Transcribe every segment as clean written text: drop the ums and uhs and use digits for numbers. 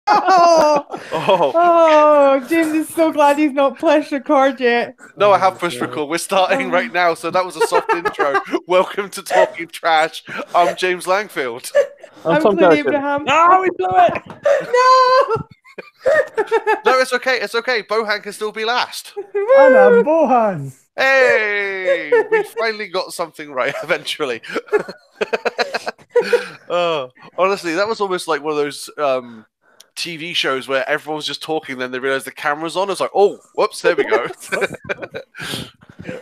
Oh, Oh, James is so glad he's not pushed record yet. no, I have Oh, push God. record. We're starting right Oh. now, so that was a soft intro. Welcome to Talking Trash. I'm James Langfield. I'm I'm Tom Clint Gherkin. Abraham. Oh, we blew it! No! No, it's okay. It's okay. Bohan can still be last. Anna Woo! Bohan. Hey, we finally got something right eventually. Honestly, that was almost like one of those TV shows where everyone's just talking, then they realize the camera's on. It's like, oh, whoops, there we go.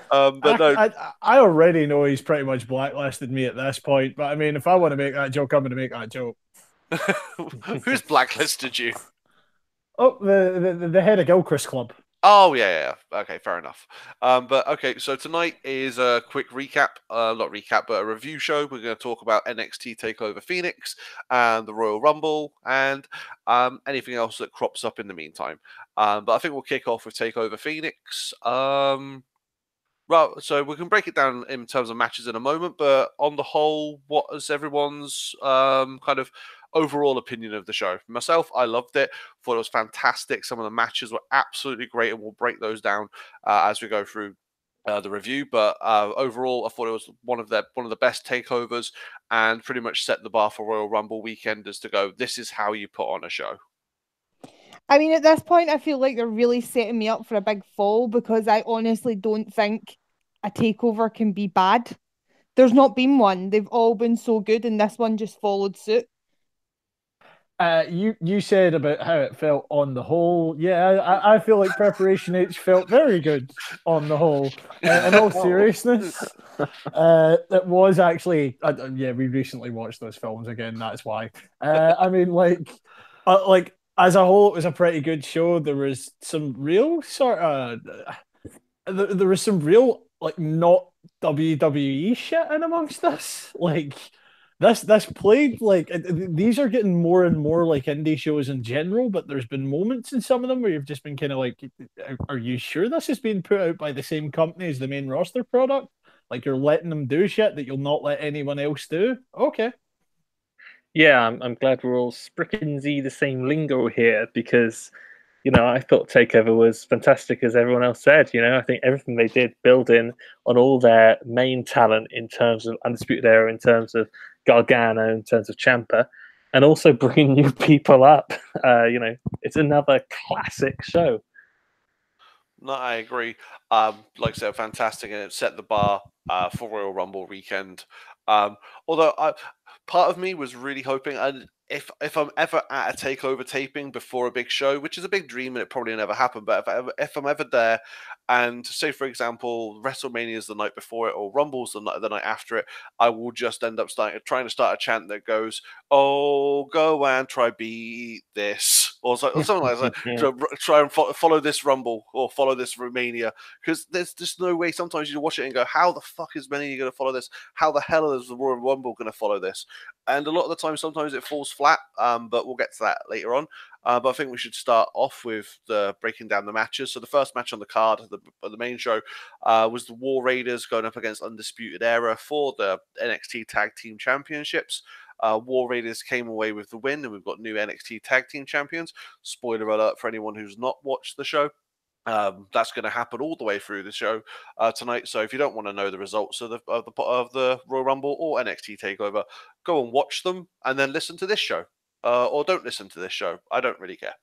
But no, I already know he's pretty much blacklisted me at this point, but I mean, if I want to make that joke, I'm going to make that joke. who's blacklisted you? Oh, the head of Gilchrist Club. Oh yeah. Okay, fair enough. But okay, so tonight is a quick recap, not recap, but a review show. We're going to talk about NXT Takeover Phoenix and the Royal Rumble and anything else that crops up in the meantime. But I think we'll kick off with Takeover Phoenix. Well, so we can break it down in terms of matches in a moment, but on the whole, what is everyone's kind of overall opinion of the show? Myself, I loved it. Thought it was fantastic. Some of the matches were absolutely great, and we'll break those down as we go through the review. But overall, I thought it was one of the best takeovers, and pretty much set the bar for Royal Rumble weekenders to go. This is how you put on a show. I mean, at this point, I feel like they're really setting me up for a big fall because I honestly don't think a takeover can be bad. There's not been one. They've all been so good, and this one just followed suit. You said about how it felt on the whole. Yeah, I feel like Preparation H felt very good on the whole. In all seriousness, it was actually. Yeah, we recently watched those films again. That's why. I mean, like as a whole, it was a pretty good show. There was some real sort of. There was some real like not WWE shit in amongst this. Like this played like these are getting more and more like indie shows in general, but there's been moments in some of them where you've just been kind of like, are you sure this is being put out by the same company as the main roster product? Like you're letting them do shit that you'll not let anyone else do? Okay. Yeah, I'm glad we're all sprickling the same lingo here because, I thought Takeover was fantastic, as everyone else said. I think everything they did building on all their main talent in terms of Undisputed Era, in terms of Gargano, in terms of Champa, and also bringing new people up. It's another classic show. No, I agree. Like I said, fantastic, and it set the bar for Royal Rumble weekend. Although part of me was really hoping, and if I'm ever at a takeover taping before a big show, which is a big dream and it probably never happened, but if I'm ever there, and say for example WrestleMania is the night before it or Rumble's the night after it, I will just end up trying to start a chant that goes, "Oh, go and try beat this," or something like that. Yeah. So try and follow this Rumble or follow this Romania, because there's just no way. Sometimes you watch it and go, "How the fuck is Mania going to follow this? How the hell is the Royal Rumble going to follow this?" And a lot of the time, sometimes it falls flat. But we'll get to that later on. But I think we should start off with the breaking down the matches. So the first match on the card, the main show, was the War Raiders going up against Undisputed Era for the NXT Tag Team Championships. War Raiders came away with the win, and we've got new NXT Tag Team Champions. Spoiler alert for anyone who's not watched the show. That's going to happen all the way through the show tonight. So if you don't want to know the results of the Royal Rumble or NXT Takeover, go and watch them and then listen to this show, or don't listen to this show. I don't really care.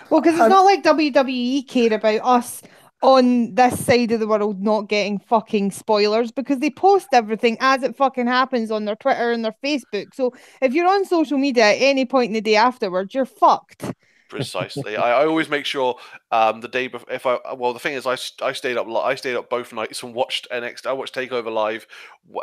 Well, because it's not like WWE care about us on this side of the world not getting fucking spoilers because they post everything as it fucking happens on their Twitter and their Facebook. So if you're on social media at any point in the day afterwards, you're fucked. Precisely. I always make sure the day before. The thing is, I stayed up. I stayed up both nights and watched NXT. I watched Takeover live,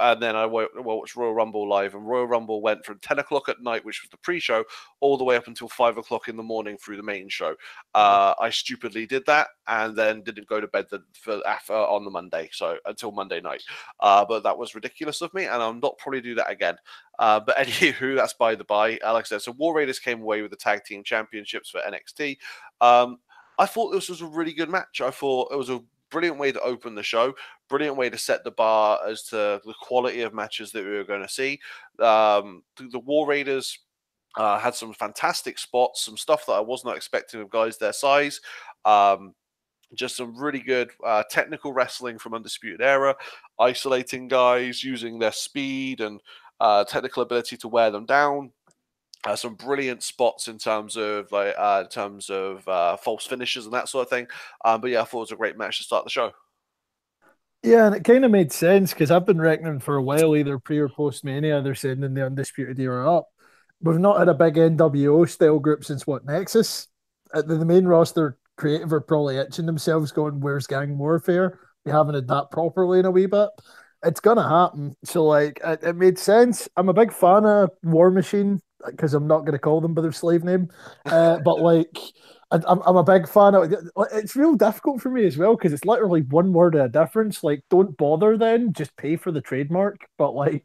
and then I watched Royal Rumble live. And Royal Rumble went from 10 o'clock at night, which was the pre-show, all the way up until 5 o'clock in the morning through the main show. I stupidly did that, and then didn't go to bed on the Monday, so until Monday night. But that was ridiculous of me, and I'll not probably do that again. But anywho, that's by the by. Like I said, so War Raiders came away with the tag team championships for NXT. I thought this was a really good match. I thought it was a brilliant way to open the show, brilliant way to set the bar as to the quality of matches that we were going to see. The War Raiders Had some fantastic spots, some stuff that I was not expecting of guys their size. Just some really good technical wrestling from Undisputed Era, isolating guys, using their speed and technical ability to wear them down. Some brilliant spots in terms of false finishes and that sort of thing. But yeah, I thought it was a great match to start the show. Yeah, and it kind of made sense because I've been reckoning for a while, either pre or post Mania, they're sending the Undisputed Era up. We've not had a big NWO style group since what, Nexus? The main roster creative are probably itching themselves, going, "Where's Gang Warfare?" We haven't had that properly in a wee bit. It's gonna happen. So like, it made sense. I'm a big fan of War Machine because I'm not gonna call them by their slave name, but like. I'm a big fan of it. It's real difficult for me as well because it's literally one word of a difference. Like, don't bother then, just pay for the trademark. But like,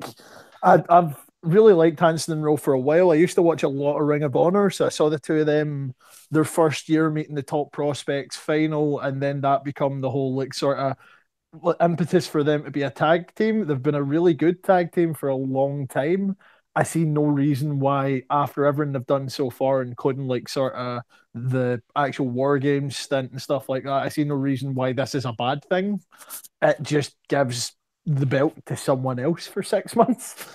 I've really liked Hanson and Rowe for a while. I used to watch a lot of Ring of Honor, so I saw the two of them their first year meeting the top prospects final, and then that become the whole like sort of impetus for them to be a tag team. They've been a really good tag team for a long time. I see no reason why, after everything they've done so far, including like sort of the actual War Games stint and stuff like that, I see no reason why this is a bad thing. It just gives the belt to someone else for 6 months.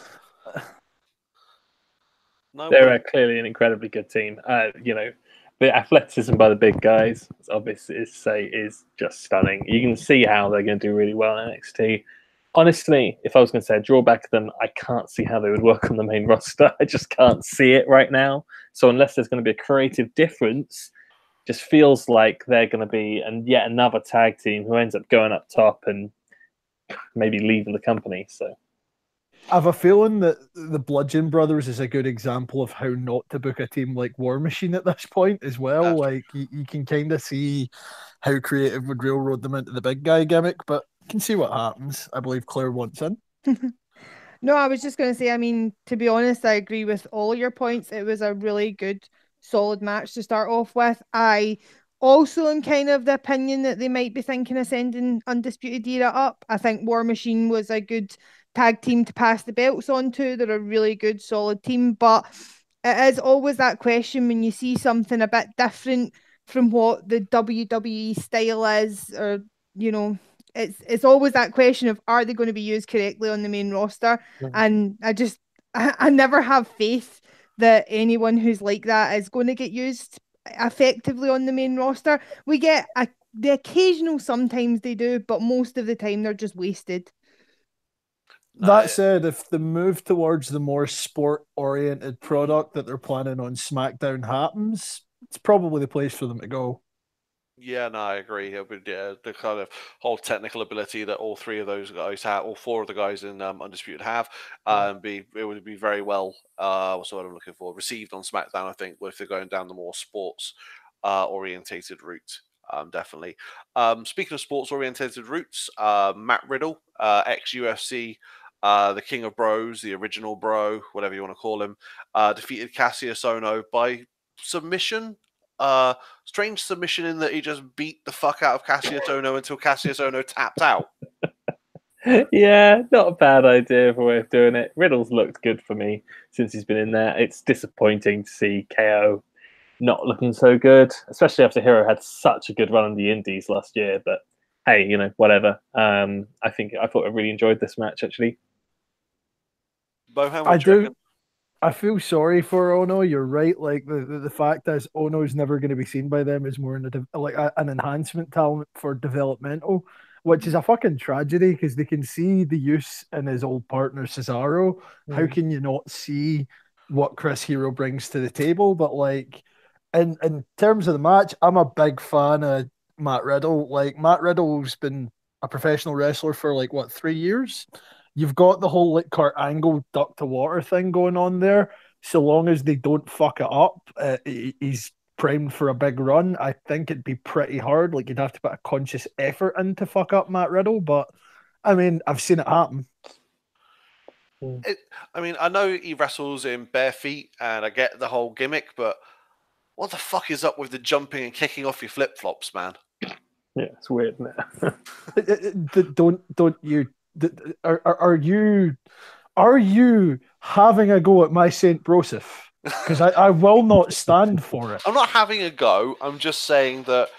No, They're clearly an incredibly good team. The athleticism by the big guys, it's obvious to say, is just stunning. You can see how they're going to do really well in NXT. Honestly, if I was going to say a drawback of them, I can't see how they would work on the main roster. I just can't see it right now. So unless there's going to be a creative difference, just feels like they're going to be yet another tag team who ends up going up top and maybe leaving the company. So I have a feeling that the Bludgeon Brothers is a good example of how not to book a team like War Machine at this point as well. Like you can kind of see how creative would railroad them into the big guy gimmick, but you can see what happens. I believe Claire wants in. No, I was just going to say, I mean, to be honest, I agree with all your points. It was a really good, solid match to start off with. I also am kind of the opinion that they might be thinking of sending Undisputed Era up. I think War Machine was a good tag team to pass the belts on to. They're a really good, solid team, but it is always that question when you see something a bit different from what the WWE style is, or you know, it's always that question of, are they going to be used correctly on the main roster? And I never have faith that anyone who's like that is going to get used effectively on the main roster. We get the occasional, sometimes they do, but most of the time they're just wasted. That said, if the move towards the more sport-oriented product that they're planning on SmackDown happens, it's probably the place for them to go. Yeah, no, I agree. It would, the kind of whole technical ability that all three of those guys have, all four of the guys in Undisputed have, it would be very well. What's what I'm looking for? Received on SmackDown, I think, if they're going down the more sports orientated route. Definitely. Speaking of sports orientated routes, Matt Riddle, ex UFC, the King of Bros, the original bro, whatever you want to call him, defeated Cassius Ohno by submission. Strange submission in that he just beat the fuck out of Cassius Ohno until Cassius Ohno tapped out. Yeah, not a bad idea of a way of doing it. Riddle's looked good for me since he's been in there. It's disappointing to see KO not looking so good, especially after Hero had such a good run in the Indies last year. But hey, whatever. I thought I really enjoyed this match actually. Bohan, what do you reckon? I feel sorry for Ono. You're right. Like the fact is, Ono's never going to be seen by them as more an enhancement talent for developmental, which is a fucking tragedy because they can see the use in his old partner Cesaro. How can you not see what Chris Hero brings to the table? But like, in terms of the match, I'm a big fan of Matt Riddle. Like Matt Riddle's been a professional wrestler for like what, 3 years. You've got the whole like Kurt Angle duck to water thing going on there. So long as they don't fuck it up, he's primed for a big run. I think it'd be pretty hard. Like you'd have to put a conscious effort in to fuck up Matt Riddle. But I mean, I've seen it happen. I know he wrestles in bare feet, and I get the whole gimmick, but what the fuck is up with the jumping and kicking off your flip flops, man? Yeah, it's weird, isn't it? Don't you? Are you having a go at my Saint Broseph? because I will not stand for it. I'm not having a go. I'm just saying that,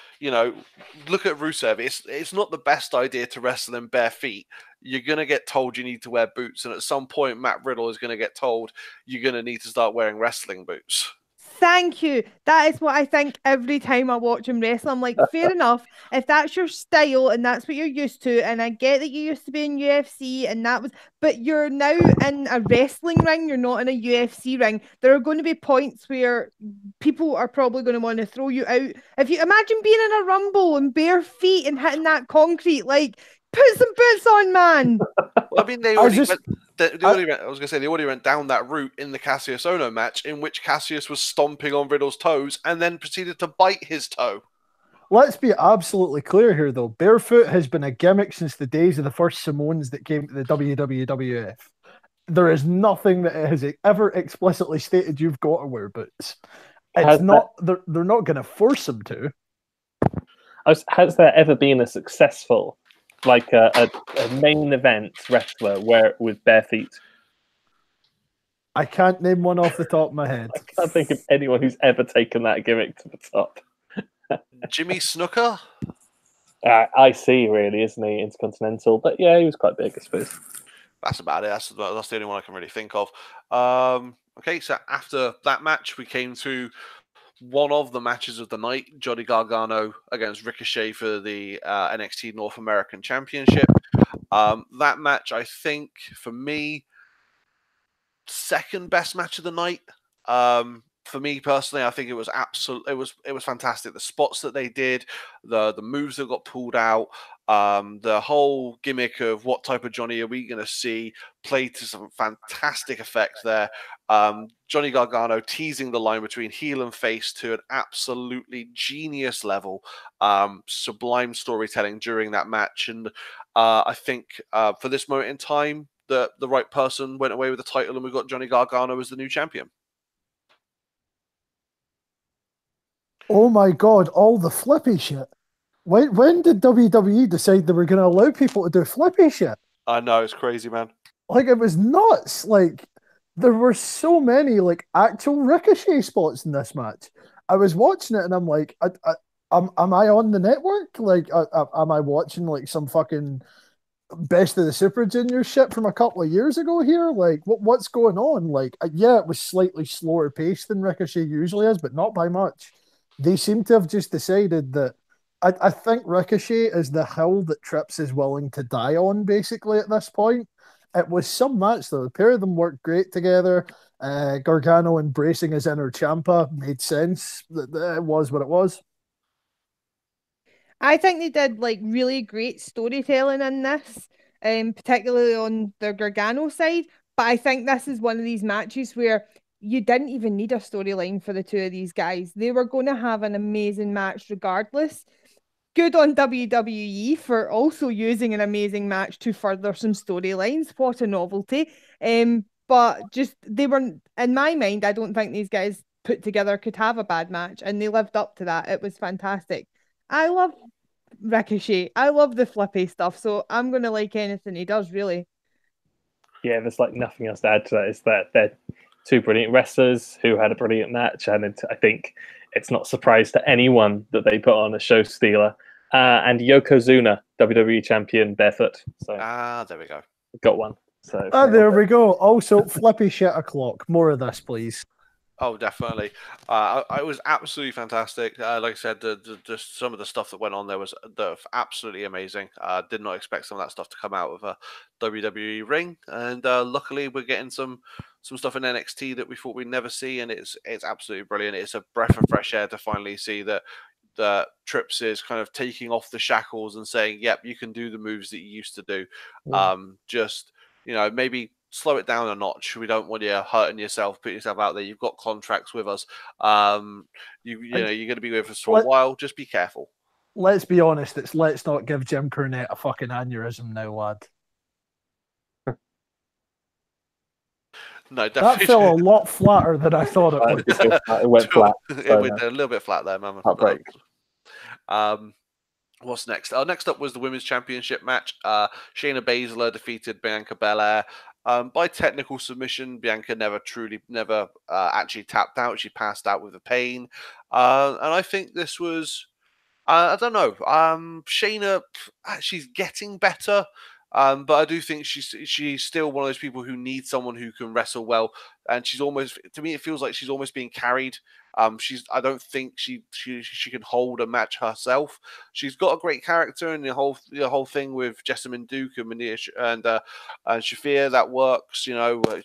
look at Rusev. It's not the best idea to wrestle in bare feet. You're going to get told you need to wear boots. And at some point, Matt Riddle is going to get told you're going to need to start wearing wrestling boots. Thank you. That is what I think every time I watch him wrestle. I'm like, fair enough. If that's your style and that's what you're used to, and I get that you used to be in UFC and that was, but you're now in a wrestling ring, you're not in a UFC ring. There are going to be points where people are probably going to want to throw you out. If you imagine being in a rumble and bare feet and hitting that concrete, like, put some boots on, man. Well, I mean, they already went. I was going to say they already went down that route in the Cassius Ohno match, in which Cassius was stomping on Riddle's toes and then proceeded to bite his toe. Let's be absolutely clear here, though. Barefoot has been a gimmick since the days of the first Samoans that came to the WWF. There is nothing that has ever explicitly stated you've got to wear boots. It's not. They're not going to force them to. Has there ever been a successful, like a main event wrestler with bare feet? I can't name one off the top of my head. I can't think of anyone who's ever taken that gimmick to the top. Jimmy Snooker? IC, really, isn't he? Intercontinental. But yeah, he was quite big, I suppose. That's about it. That's the only one I can really think of. Okay, so after that match, we came to one of the matches of the night, Johnny Gargano against Ricochet for the NXT North American Championship. That match, I think, for me, second best match of the night. For me personally, I think it was it was fantastic. The spots that they did, the moves that got pulled out, the whole gimmick of what type of Johnny are we going to see played to some fantastic effect there. Johnny Gargano teasing the line between heel and face to an absolutely genius level. Sublime storytelling during that match. And I think for this moment in time, the right person went away with the title and we got Johnny Gargano as the new champion. Oh my God, all the flippy shit. When did WWE decide they were going to allow people to do flippy shit? I know, it's crazy, man. Like, it was nuts. Like, there were so many, like, actual Ricochet spots in this match. I was watching it and I'm like, am I on the network? Like, am I watching, like, some fucking Best of the Super Junior shit from a couple of years ago here? Like, what's going on? Like, yeah, it was slightly slower paced than Ricochet usually is, but not by much. They seem to have just decided that I think Ricochet is the hill that Trips is willing to die on, basically, at this point. It was some match, though. The pair of them worked great together. Gargano embracing his inner Ciampa made sense. It was what it was. I think they did like really great storytelling in this, particularly on the Gargano side. But I think this is one of these matches where you didn't even need a storyline for the two of these guys. They were going to have an amazing match regardless. Good on WWE for also using an amazing match to further some storylines. What a novelty. But just they were, in my mind, I don't think these guys put together could have a bad match, and they lived up to that. It was fantastic. I love Ricochet. I love the flippy stuff, so I'm gonna like anything he does, really. Yeah, there's like nothing else to add to that. It's that they're two brilliant wrestlers who had a brilliant match, and I think it's not a surprise to anyone that they put on a show stealer. And Yokozuna, WWE champion, barefoot. So there we go. Got one. So there we go. Also, flippy shit o'clock. More of this, please. Oh, definitely. It was absolutely fantastic. Like I said, just some of the stuff that went on there was absolutely amazing. Did not expect some of that stuff to come out of a WWE ring, and luckily we're getting some stuff in NXT that we thought we'd never see, and it's absolutely brilliant. It's a breath of fresh air to finally see that Trips is kind of taking off the shackles and saying, "Yep, you can do the moves that you used to do." Yeah. Just maybe slow it down a notch. We don't want you hurting yourself, put yourself out there. You've got contracts with us. You're going to be with us for a while. Just be careful. Let's be honest. Let's not give Jim Cornette a fucking aneurysm now, lad. No, definitely. That fell a lot flatter than I thought it would. It went flat. It went a little bit flat there, man. What's next? Next up was the Women's Championship match. Shayna Baszler defeated Bianca Belair. By technical submission, Bianca never actually tapped out. She passed out with the pain. And I think this was, I don't know. Shayna, she's getting better. But I do think she's still one of those people who needs someone who can wrestle well, and she's almost, to me, it feels like she's almost being carried. I don't think she can hold a match herself. She's got a great character, and the whole thing with Jessamine Duke and Manish and Shafir, that works.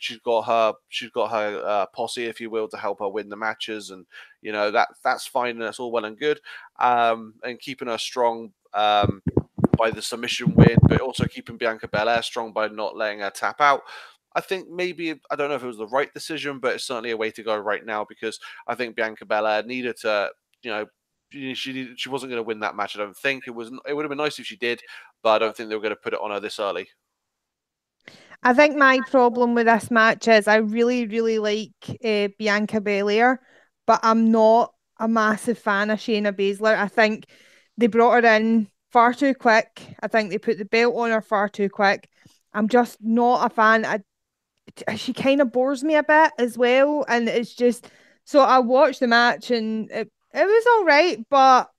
She's got her posse, if you will, to help her win the matches, and that's fine, and that's all well and good. And keeping her strong by the submission win, but also keeping Bianca Belair strong by not letting her tap out. I think maybe, I don't know if it was the right decision, but it's certainly a way to go right now, because I think Bianca Belair needed to, she wasn't going to win that match. I don't think it was. It would have been nice if she did, but I don't think they were going to put it on her this early. I think my problem with this match is I really, really like Bianca Belair, but I'm not a massive fan of Shayna Baszler. I think they brought her in far too quick. I think they put the belt on her far too quick. I'm just not a fan. She kind of bores me a bit as well, and it's just so I watched the match and it was all right, but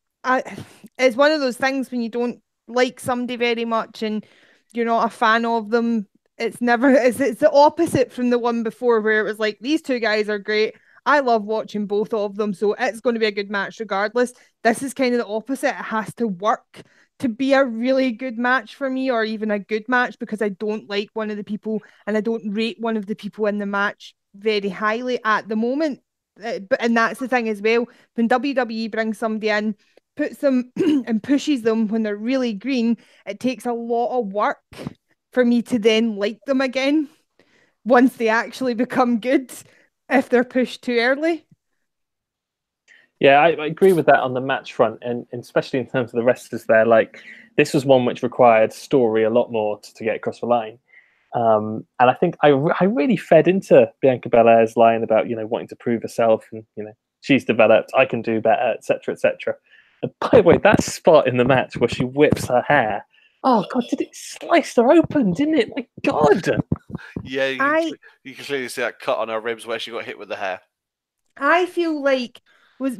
it's one of those things when you don't like somebody very much and you're not a fan of them. It's the opposite from the one before where it was like these two guys are great. I love watching both of them, so it's going to be a good match regardless. This is kind of the opposite. It has to work to be a really good match for me, or even a good match, because I don't like one of the people and I don't rate one of the people in the match very highly at the moment. And that's the thing as well. When WWE brings somebody in, puts them and pushes them when they're really green, it takes a lot of work for me to then like them again once they actually become good, if they're pushed too early. Yeah, I agree with that on the match front, and especially in terms of the wrestlers there. Like, this was one which required story a lot more to get across the line. And I think I really fed into Bianca Belair's line about, wanting to prove herself, and, she's developed, I can do better, etc., etc. And by the way, that spot in the match where she whips her hair, oh God, did it slice her open, didn't it? My God. Yeah, you can clearly see that cut on her ribs where she got hit with the hair. I feel like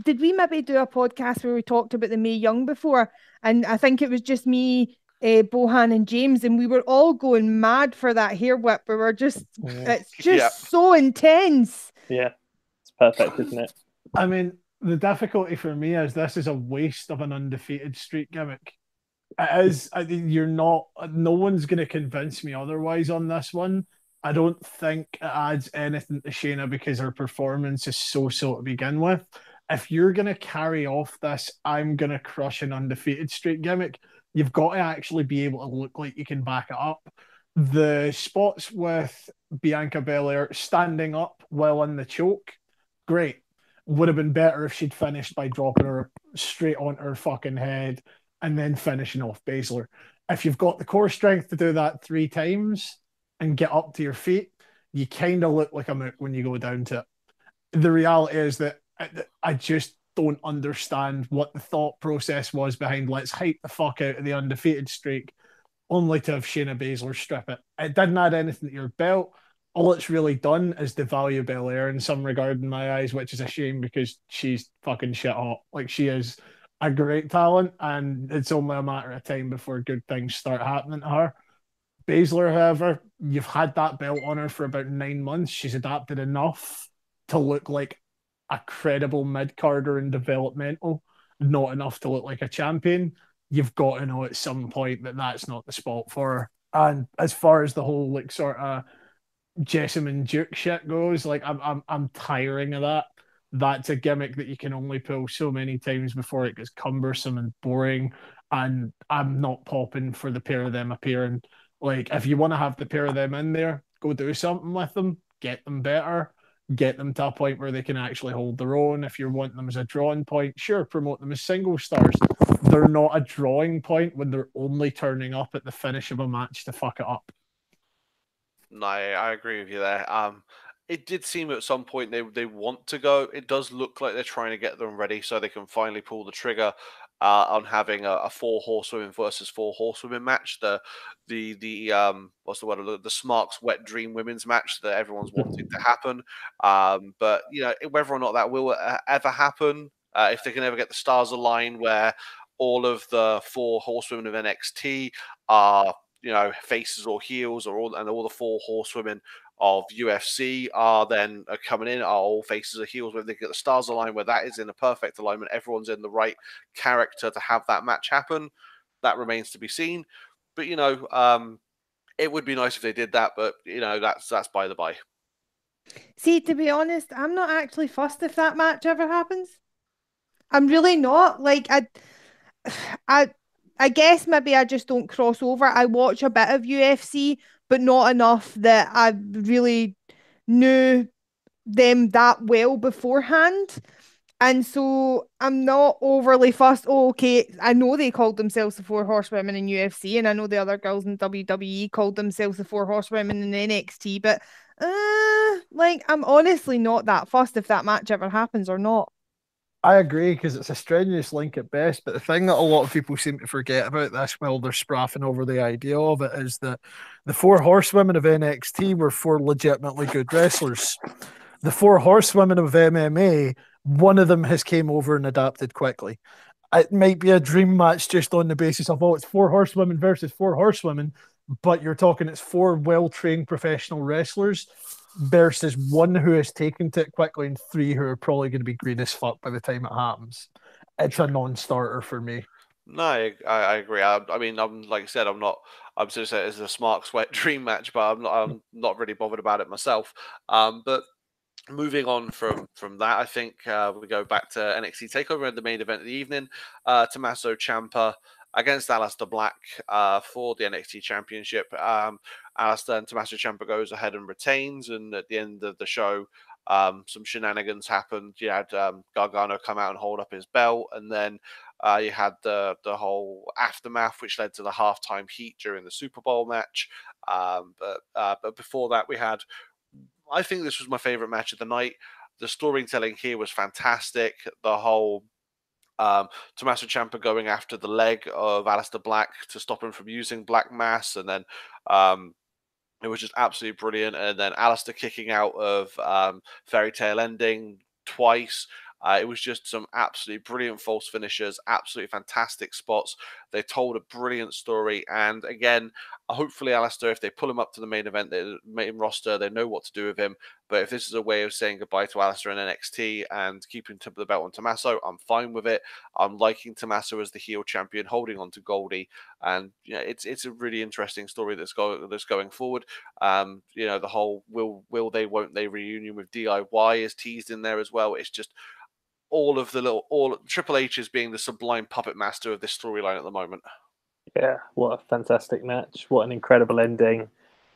did we maybe do a podcast where we talked about the Mae Young before? And I think it was just me, Bohan, and James, and we were all going mad for that hair whip. We were just, it's just so intense. Yeah, it's perfect, isn't it? I mean, the difficulty for me is this is a waste of an undefeated streak gimmick. It is. You're not. No one's going to convince me otherwise on this one. I don't think it adds anything to Shayna because her performance is so to begin with. If you're going to carry off this, I'm going to crush an undefeated streak gimmick, you've got to actually be able to look like you can back it up. The spots with Bianca Belair standing up while in the choke, great. Would have been better if she'd finished by dropping her straight onto her fucking head and then finishing off Baszler. If you've got the core strength to do that 3 times and get up to your feet, you kind of look like a mook when you go down to it. The reality is that I just don't understand what the thought process was behind let's hype the fuck out of the undefeated streak, only to have Shayna Baszler strip it. It didn't add anything to your belt. All it's really done is devalue Belair in some regard in my eyes, which is a shame because she's fucking shit hot. Like, she is a great talent, and it's only a matter of time before good things start happening to her. Baszler, however, you've had that belt on her for about 9 months. She's adapted enough to look like a credible mid-carder and developmental, not enough to look like a champion. You've got to know at some point that that's not the spot for her. And as far as the whole like sort of Jessamine Duke shit goes, like I'm tiring of that. That's a gimmick that you can only pull so many times before it gets cumbersome and boring. And I'm not popping for the pair of them appearing. Like, if you want to have the pair of them in there, go do something with them, get them better, get them to a point where they can actually hold their own. If you want them as a drawing point, sure, promote them as single stars. They're not a drawing point when they're only turning up at the finish of a match to fuck it up. No, I agree with you there. It did seem at some point they want to go. It does look like they're trying to get them ready so they can finally pull the trigger. on having a 4 horsewomen versus 4 horsewomen match. The what's the word? The Smarks Wet Dream Women's match that everyone's wanting to happen. But whether or not that will ever happen, if they can ever get the stars aligned, where all of the 4 horsewomen of NXT are faces or heels, or all the 4 horsewomen of UFC are then coming in, are all faces or heels. Where they get the stars aligned, where that is in a perfect alignment, everyone's in the right character to have that match happen. That remains to be seen. But it would be nice if they did that. But that's by the by. See, to be honest, I'm not actually fussed if that match ever happens. I'm really not. Like I I guess maybe I just don't cross over. I watch a bit of UFC, but not enough that I really knew them that well beforehand. And so I'm not overly fussed. Oh, okay. I know they called themselves the 4 horsewomen in UFC, and I know the other girls in WWE called themselves the 4 horsewomen in NXT, but I'm honestly not that fussed if that match ever happens or not. I agree because it's a strenuous link at best. But the thing that a lot of people seem to forget about this while they're spraffing over the idea of it is that the 4 horsewomen of NXT were 4 legitimately good wrestlers. The 4 horsewomen of MMA, one of them has came over and adapted quickly. It might be a dream match just on the basis of, it's 4 horsewomen versus 4 horsewomen, but you're talking it's 4 well-trained professional wrestlers versus one who has taken to it quickly and 3 who are probably going to be green as fuck by the time it happens. It's a non-starter for me. No, I agree. I mean, I'm like I said, I'm not. I'm just saying it's a smart sweat dream match, but I'm not really bothered about it myself. But moving on from that, I think we go back to NXT Takeover and the main event of the evening. Tommaso Ciampa against Aleister Black for the NXT Championship. Aleister and Tommaso Ciampa goes ahead and retains, and at the end of the show, some shenanigans happened. You had Gargano come out and hold up his belt, and then you had the whole aftermath, which led to the halftime heat during the Super Bowl match. But before that, we had. I think this was my favorite match of the night. The storytelling here was fantastic. The whole Tommaso Ciampa going after the leg of Aleister Black to stop him from using Black Mass, and then it was just absolutely brilliant. And then Aleister kicking out of Fairy Tale Ending twice. It was just some absolutely brilliant false finishers, absolutely fantastic spots. They told a brilliant story. And again, hopefully Aleister, if they pull him up to the main event, the main roster, they know what to do with him. But if this is a way of saying goodbye to Aleister in NXT and keeping the belt on Tommaso, I'm fine with it. I'm liking Tommaso as the heel champion, holding on to Goldie. And it's a really interesting story that's going forward. The whole will they, won't they reunion with DIY is teased in there as well. It's just all Triple H is being the sublime puppet master of this storyline at the moment. Yeah, what a fantastic match. What an incredible ending.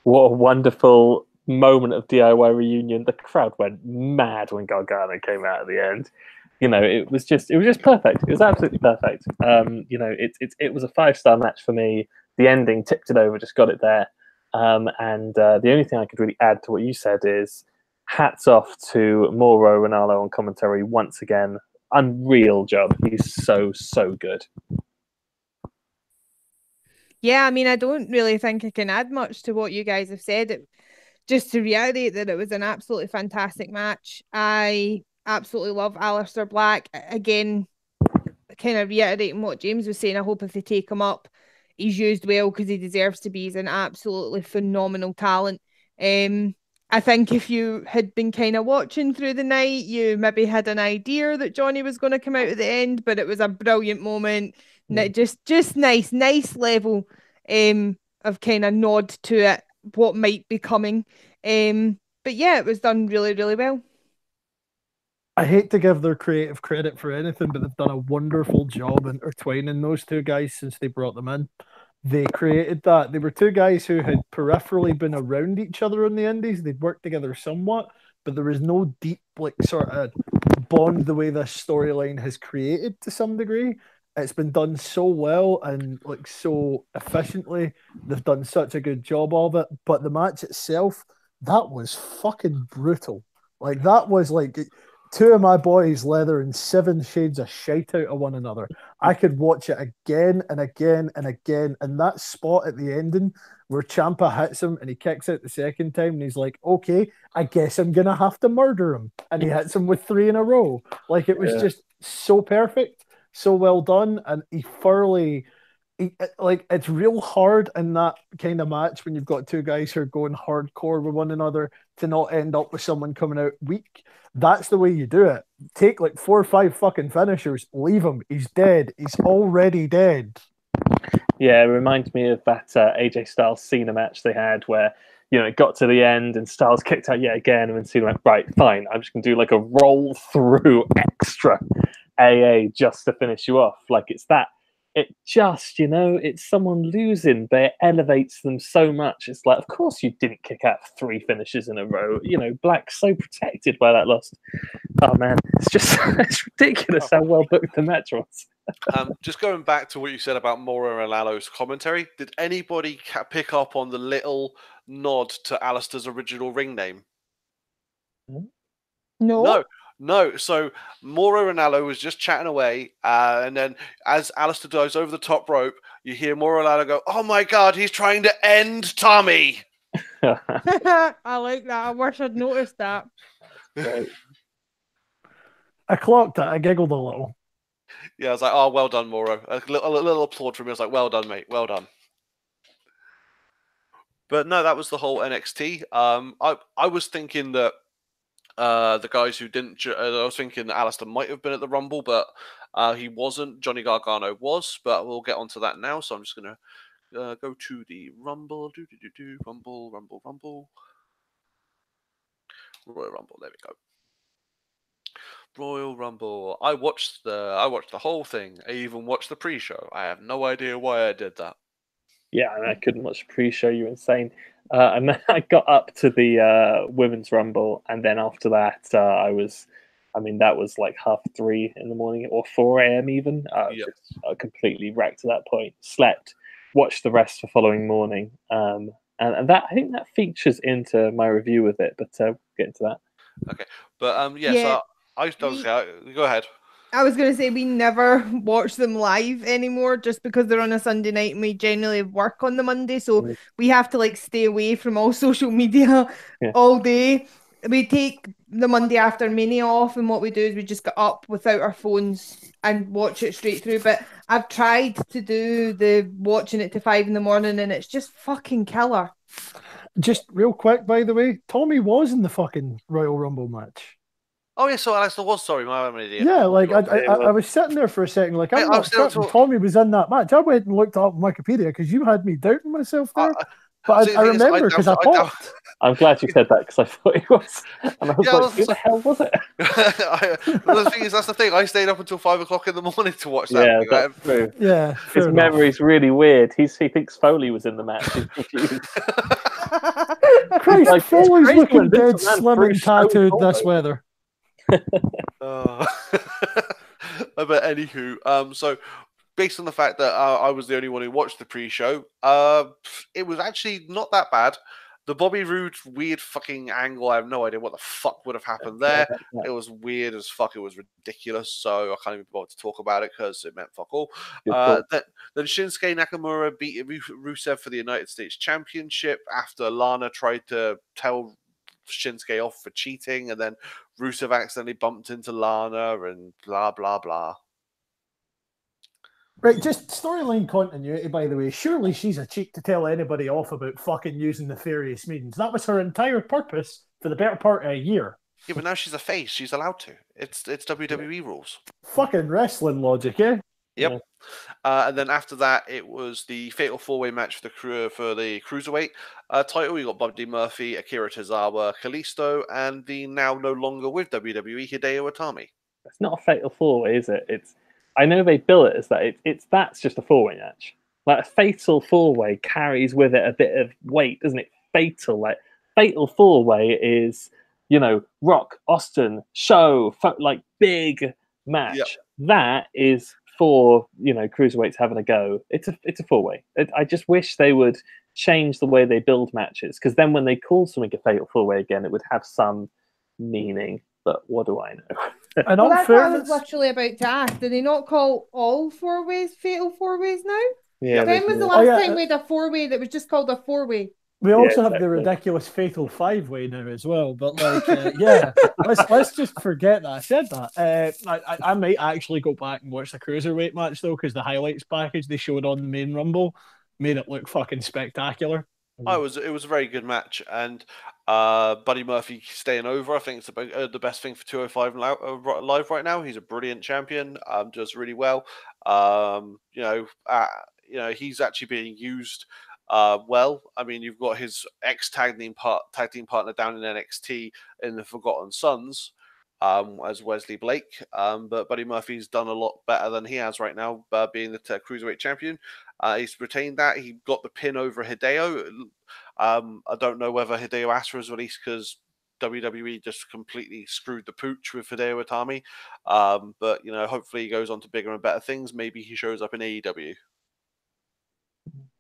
What a wonderful moment of DIY reunion. The crowd went mad when Gargano came out at the end. It was just perfect. It was absolutely perfect. It was a 5-star match for me. The ending tipped it over, just got it there. The only thing I could really add to what you said is hats off to Mauro Ranallo on commentary once again. Unreal job. He's so good. Yeah, I mean, I don't really think I can add much to what you guys have said. Just to reiterate that it was an absolutely fantastic match. I absolutely love Aleister Black. Again, kind of reiterating what James was saying, I hope if they take him up, he's used well because he deserves to be. He's an absolutely phenomenal talent. I think if you had been kind of watching through the night, you maybe had an idea that Johnny was going to come out at the end, but it was a brilliant moment. Just nice level of kind of nod to it, what might be coming. But yeah, it was done really, really well. I hate to give their creative credit for anything, but they've done a wonderful job intertwining those 2 guys since they brought them in. They created that. They were 2 guys who had peripherally been around each other in the Indies. They'd worked together somewhat, but there was no deep, sort of bond the way this storyline has created to some degree. It's been done so well and so efficiently. They've done such a good job of it. But the match itself, that was fucking brutal. That was two of my boys leathering 7 shades of shite out of one another. I could watch it again and again and again. And that spot at the ending where Champa hits him and he kicks out the second time and he's like, okay, I guess I'm going to have to murder him. And he hits him with 3 in a row. Like, it was just so perfect, so well done. And he thoroughly, like, it's real hard in that kind of match when you've got two guys who are going hardcore with one another to not end up with someone coming out weak. That's the way you do it. Take like 4 or 5 fucking finishers, leave him. He's dead. He's already dead. Yeah, it reminds me of that AJ Styles Cena match they had where, you know, it got to the end and Styles kicked out yet again, and then Cena went, right, fine, I'm just going to do like a roll through extra AA just to finish you off. Like, it's that. It just, you know, it's someone losing, but it elevates them so much. It's like, of course you didn't kick out 3 finishes in a row. You know, Black's so protected by that loss. Oh, man, it's just it's ridiculous how well booked the match was. Just going back to what you said about Mauro and Lalo's commentary, did anybody pick up on the little nod to Alistair's original ring name? No. So Mauro Ranallo was just chatting away, and then as Alistair dives over the top rope, you hear Mauro Ranallo go, "Oh my God, he's trying to end Tommy." I like that. I wish I'd noticed that. Right. I clocked it. I giggled a little. Yeah, I was like, "Oh, well done, Mauro." A little applaud from me. I was like, "Well done, mate. Well done." But no, that was the whole NXT. I was thinking that the guys who didn't, I was thinking that Alistair might have been at the Rumble, but he wasn't. Johnny Gargano was, but we'll get onto that now. So I'm just gonna go to the Rumble. Rumble. Royal Rumble. There we go. Royal Rumble. I watched the whole thing. I even watched the pre-show. I have no idea why I did that. Yeah, I couldn't watch the pre-show. You're insane. And then I got up to the Women's Rumble, and then after that, that was like 3:30 in the morning or 4 a.m. even. Yep. Just completely wrecked at that point. Slept, watched the rest the following morning. And that, I think that features into my review with it, but we'll get into that. Okay, but Yeah. So go ahead. I was going to say we never watch them live anymore just because they're on a Sunday night and we generally work on the Monday. So we have to like stay away from all social media all day. We take the Monday after Mania off, and what we do is we just get up without our phones and watch it straight through. But I've tried to do the watching it to 5 in the morning and it's just fucking killer. Just real quick, by the way, Tommy was in the fucking Royal Rumble match. Oh yeah, so Alistair was. Sorry, my idea. Yeah, like I was sitting there for a second, like I'm not certain Tommy was in that match. I went and looked up on Wikipedia because you had me doubting myself there. But I remember because I popped. I'm glad you said that because I thought it was, and I was like, "Who the hell was it?" The thing is, that's the thing. I stayed up until 5 o'clock in the morning to watch that. Yeah, that's true. Yeah, his memory's really weird. He thinks Foley was in the match. He's confused. Christ, like, Foley's looking dead, slim and tattooed this weather. But anywho, so based on the fact that I was the only one who watched the pre-show, it was actually not that bad. The Bobby Roode weird fucking angle, I have no idea what the fuck would have happened there. It was weird as fuck. It was ridiculous. So I can't even bother to talk about it because it meant fuck all. Then Shinsuke Nakamura beat Rusev for the United States Championship after Lana tried to tell Shinsuke off for cheating, and then Rusev accidentally bumped into Lana and blah, blah, blah. Right, just storyline continuity, by the way. Surely she's a cheek to tell anybody off about fucking using nefarious means. That was her entire purpose for the better part of a year. Yeah, but now she's a face. She's allowed to. It's WWE rules. Fucking wrestling logic, eh? Yep. Yeah. And then after that, it was the Fatal 4-Way match for the Cruiserweight title. We got Buddy Murphy, Akira Tozawa, Kalisto, and the now no longer with WWE, Hideo Itami. It's not a Fatal 4-Way, is it? I know they bill it as that. That's just a 4-way match. Like a Fatal 4-Way carries with it a bit of weight, doesn't it? Fatal 4-Way is, you know, Rock, Austin, Show, like big match. Yep. That is for, you know, cruiserweights having a go. It's a 4-way. I just wish they would change the way they build matches, because then when they call something a Fatal 4-Way again, it would have some meaning. but what do I know? And Well, on that's what I was fairness, literally about to ask. Do they not call all four-ways fatal four-ways now? Yeah, Yeah. they When was the do. last yeah, time we had a four-way that was just called a four-way? we Yeah, also have the exactly. ridiculous fatal five-way now as well. But like, yeah, let's just forget that I said that. I might actually go back and watch the cruiserweight match though, because the highlights package they showed on the main Rumble made it look fucking spectacular. It was a very good match, and Buddy Murphy staying over, I think it's about, the best thing for 205 live right now. He's a brilliant champion, does really well. You know, he's actually being used well. I mean, you've got his ex tag team partner down in NXT in the Forgotten Sons. As Wesley Blake, but Buddy Murphy's done a lot better than he has right now, being the cruiserweight champion. He's retained that. He got the pin over Hideo. I don't know whether Hideo asked for his release because WWE just completely screwed the pooch with Hideo Itami. But hopefully he goes on to bigger and better things. Maybe he shows up in AEW.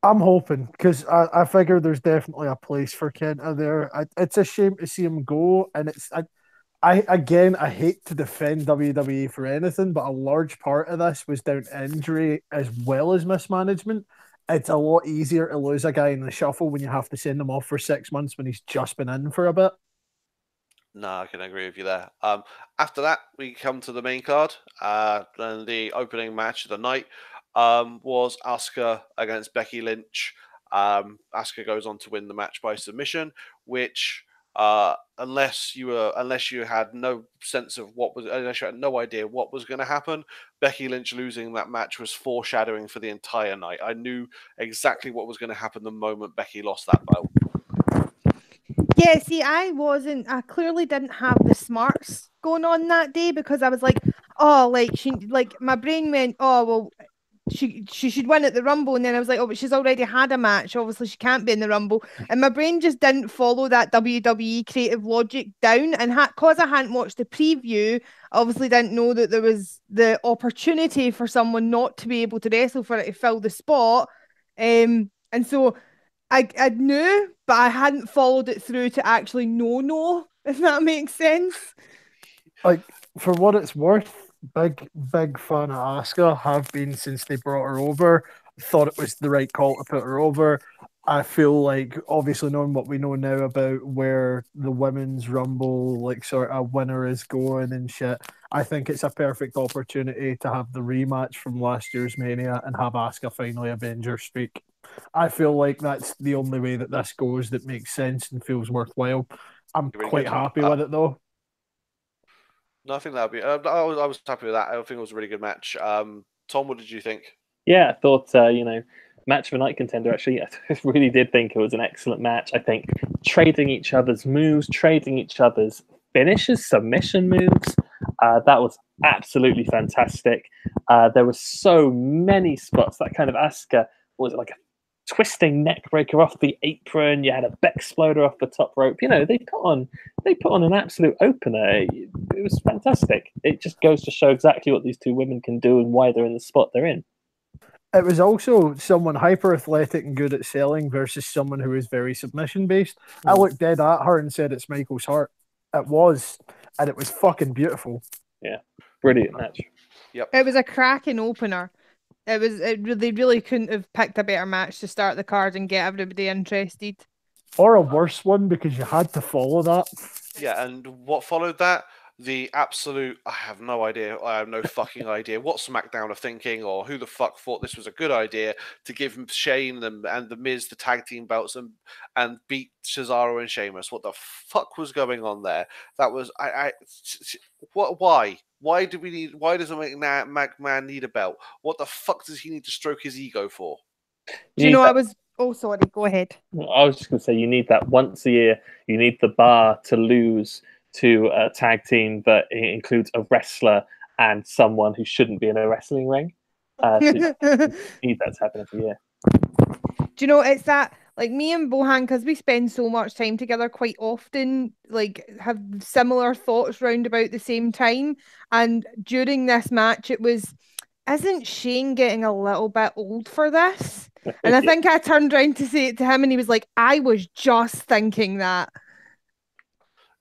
I'm hoping because I figure there's definitely a place for Kenta there. It's a shame to see him go, and I hate to defend WWE for anything, but a large part of this was down to injury as well as mismanagement. It's a lot easier to lose a guy in the shuffle when you have to send him off for 6 months when he's just been in for a bit. No, I can agree with you there. After that, we come to the main card, and the opening match of the night was Asuka against Becky Lynch. Asuka goes on to win the match by submission, which unless you had no sense of unless you had no idea what was going to happen, Becky Lynch losing that match was foreshadowing for the entire night. I knew exactly what was going to happen the moment Becky lost that belt. Yeah, see, I clearly didn't have the smarts going on that day because I was like, oh, my brain went, oh, well, she should win at the Rumble. And then I was like, oh, but she's already had a match. Obviously, she can't be in the Rumble. And my brain just didn't follow that WWE creative logic down. And because I hadn't watched the preview, I obviously didn't know that there was the opportunity for someone not to be able to wrestle for it to fill the spot. And so I knew, but I hadn't followed it through to actually know, if that makes sense. Like, for what it's worth, big fan of Asuka, have been since they brought her over. Thought it was the right call to put her over. I feel like, obviously, knowing what we know now about where the women's Rumble, like, sort of winner is going and shit, I think it's a perfect opportunity to have the rematch from last year's Mania and have Asuka finally avenge her streak. I feel like that's the only way that this goes that makes sense and feels worthwhile. I'm Really quite good. happy with it, though. No, I think that'd be. I was happy with that. I think it was a really good match. Tom, what did you think? Yeah, I thought, match of a night contender, actually. I really did think it was an excellent match. I think trading each other's moves, trading each other's finishes, submission moves, that was absolutely fantastic. There were so many spots that kind of Asuka was like a twisting neck breaker off the apron. You had a back exploder off the top rope. They put on an absolute opener. It was fantastic. It just goes to show exactly what these two women can do and why they're in the spot they're in. It was also someone hyper athletic and good at selling versus someone who is very submission based. I looked dead at her and said it's Michael's heart. It was, and it was fucking beautiful. Yeah, brilliant match. Yep. It was a cracking opener. They really couldn't have picked a better match to start the card and get everybody interested. Or a worse one because you had to follow that. Yeah, and what followed that? The absolute, I have no idea. I have no fucking idea what SmackDown are thinking or who the fuck thought this was a good idea to give Shane and the Miz the tag team belts and beat Cesaro and Sheamus. What the fuck was going on there? That was, why? Why does a McMahon need a belt? What the fuck does he need to stroke his ego for? Oh, sorry, go ahead. I was just going to say, you need that once a year. You need the bar to lose to a tag team that includes a wrestler and someone who shouldn't be in a wrestling ring. So you need that to happen every year. It's that, like, me and Bohan, because we spend so much time together quite often, like, have similar thoughts round about the same time. And during this match, it was, isn't Shane getting a little bit old for this? And I think I turned around to say it to him and he was like, I was just thinking that.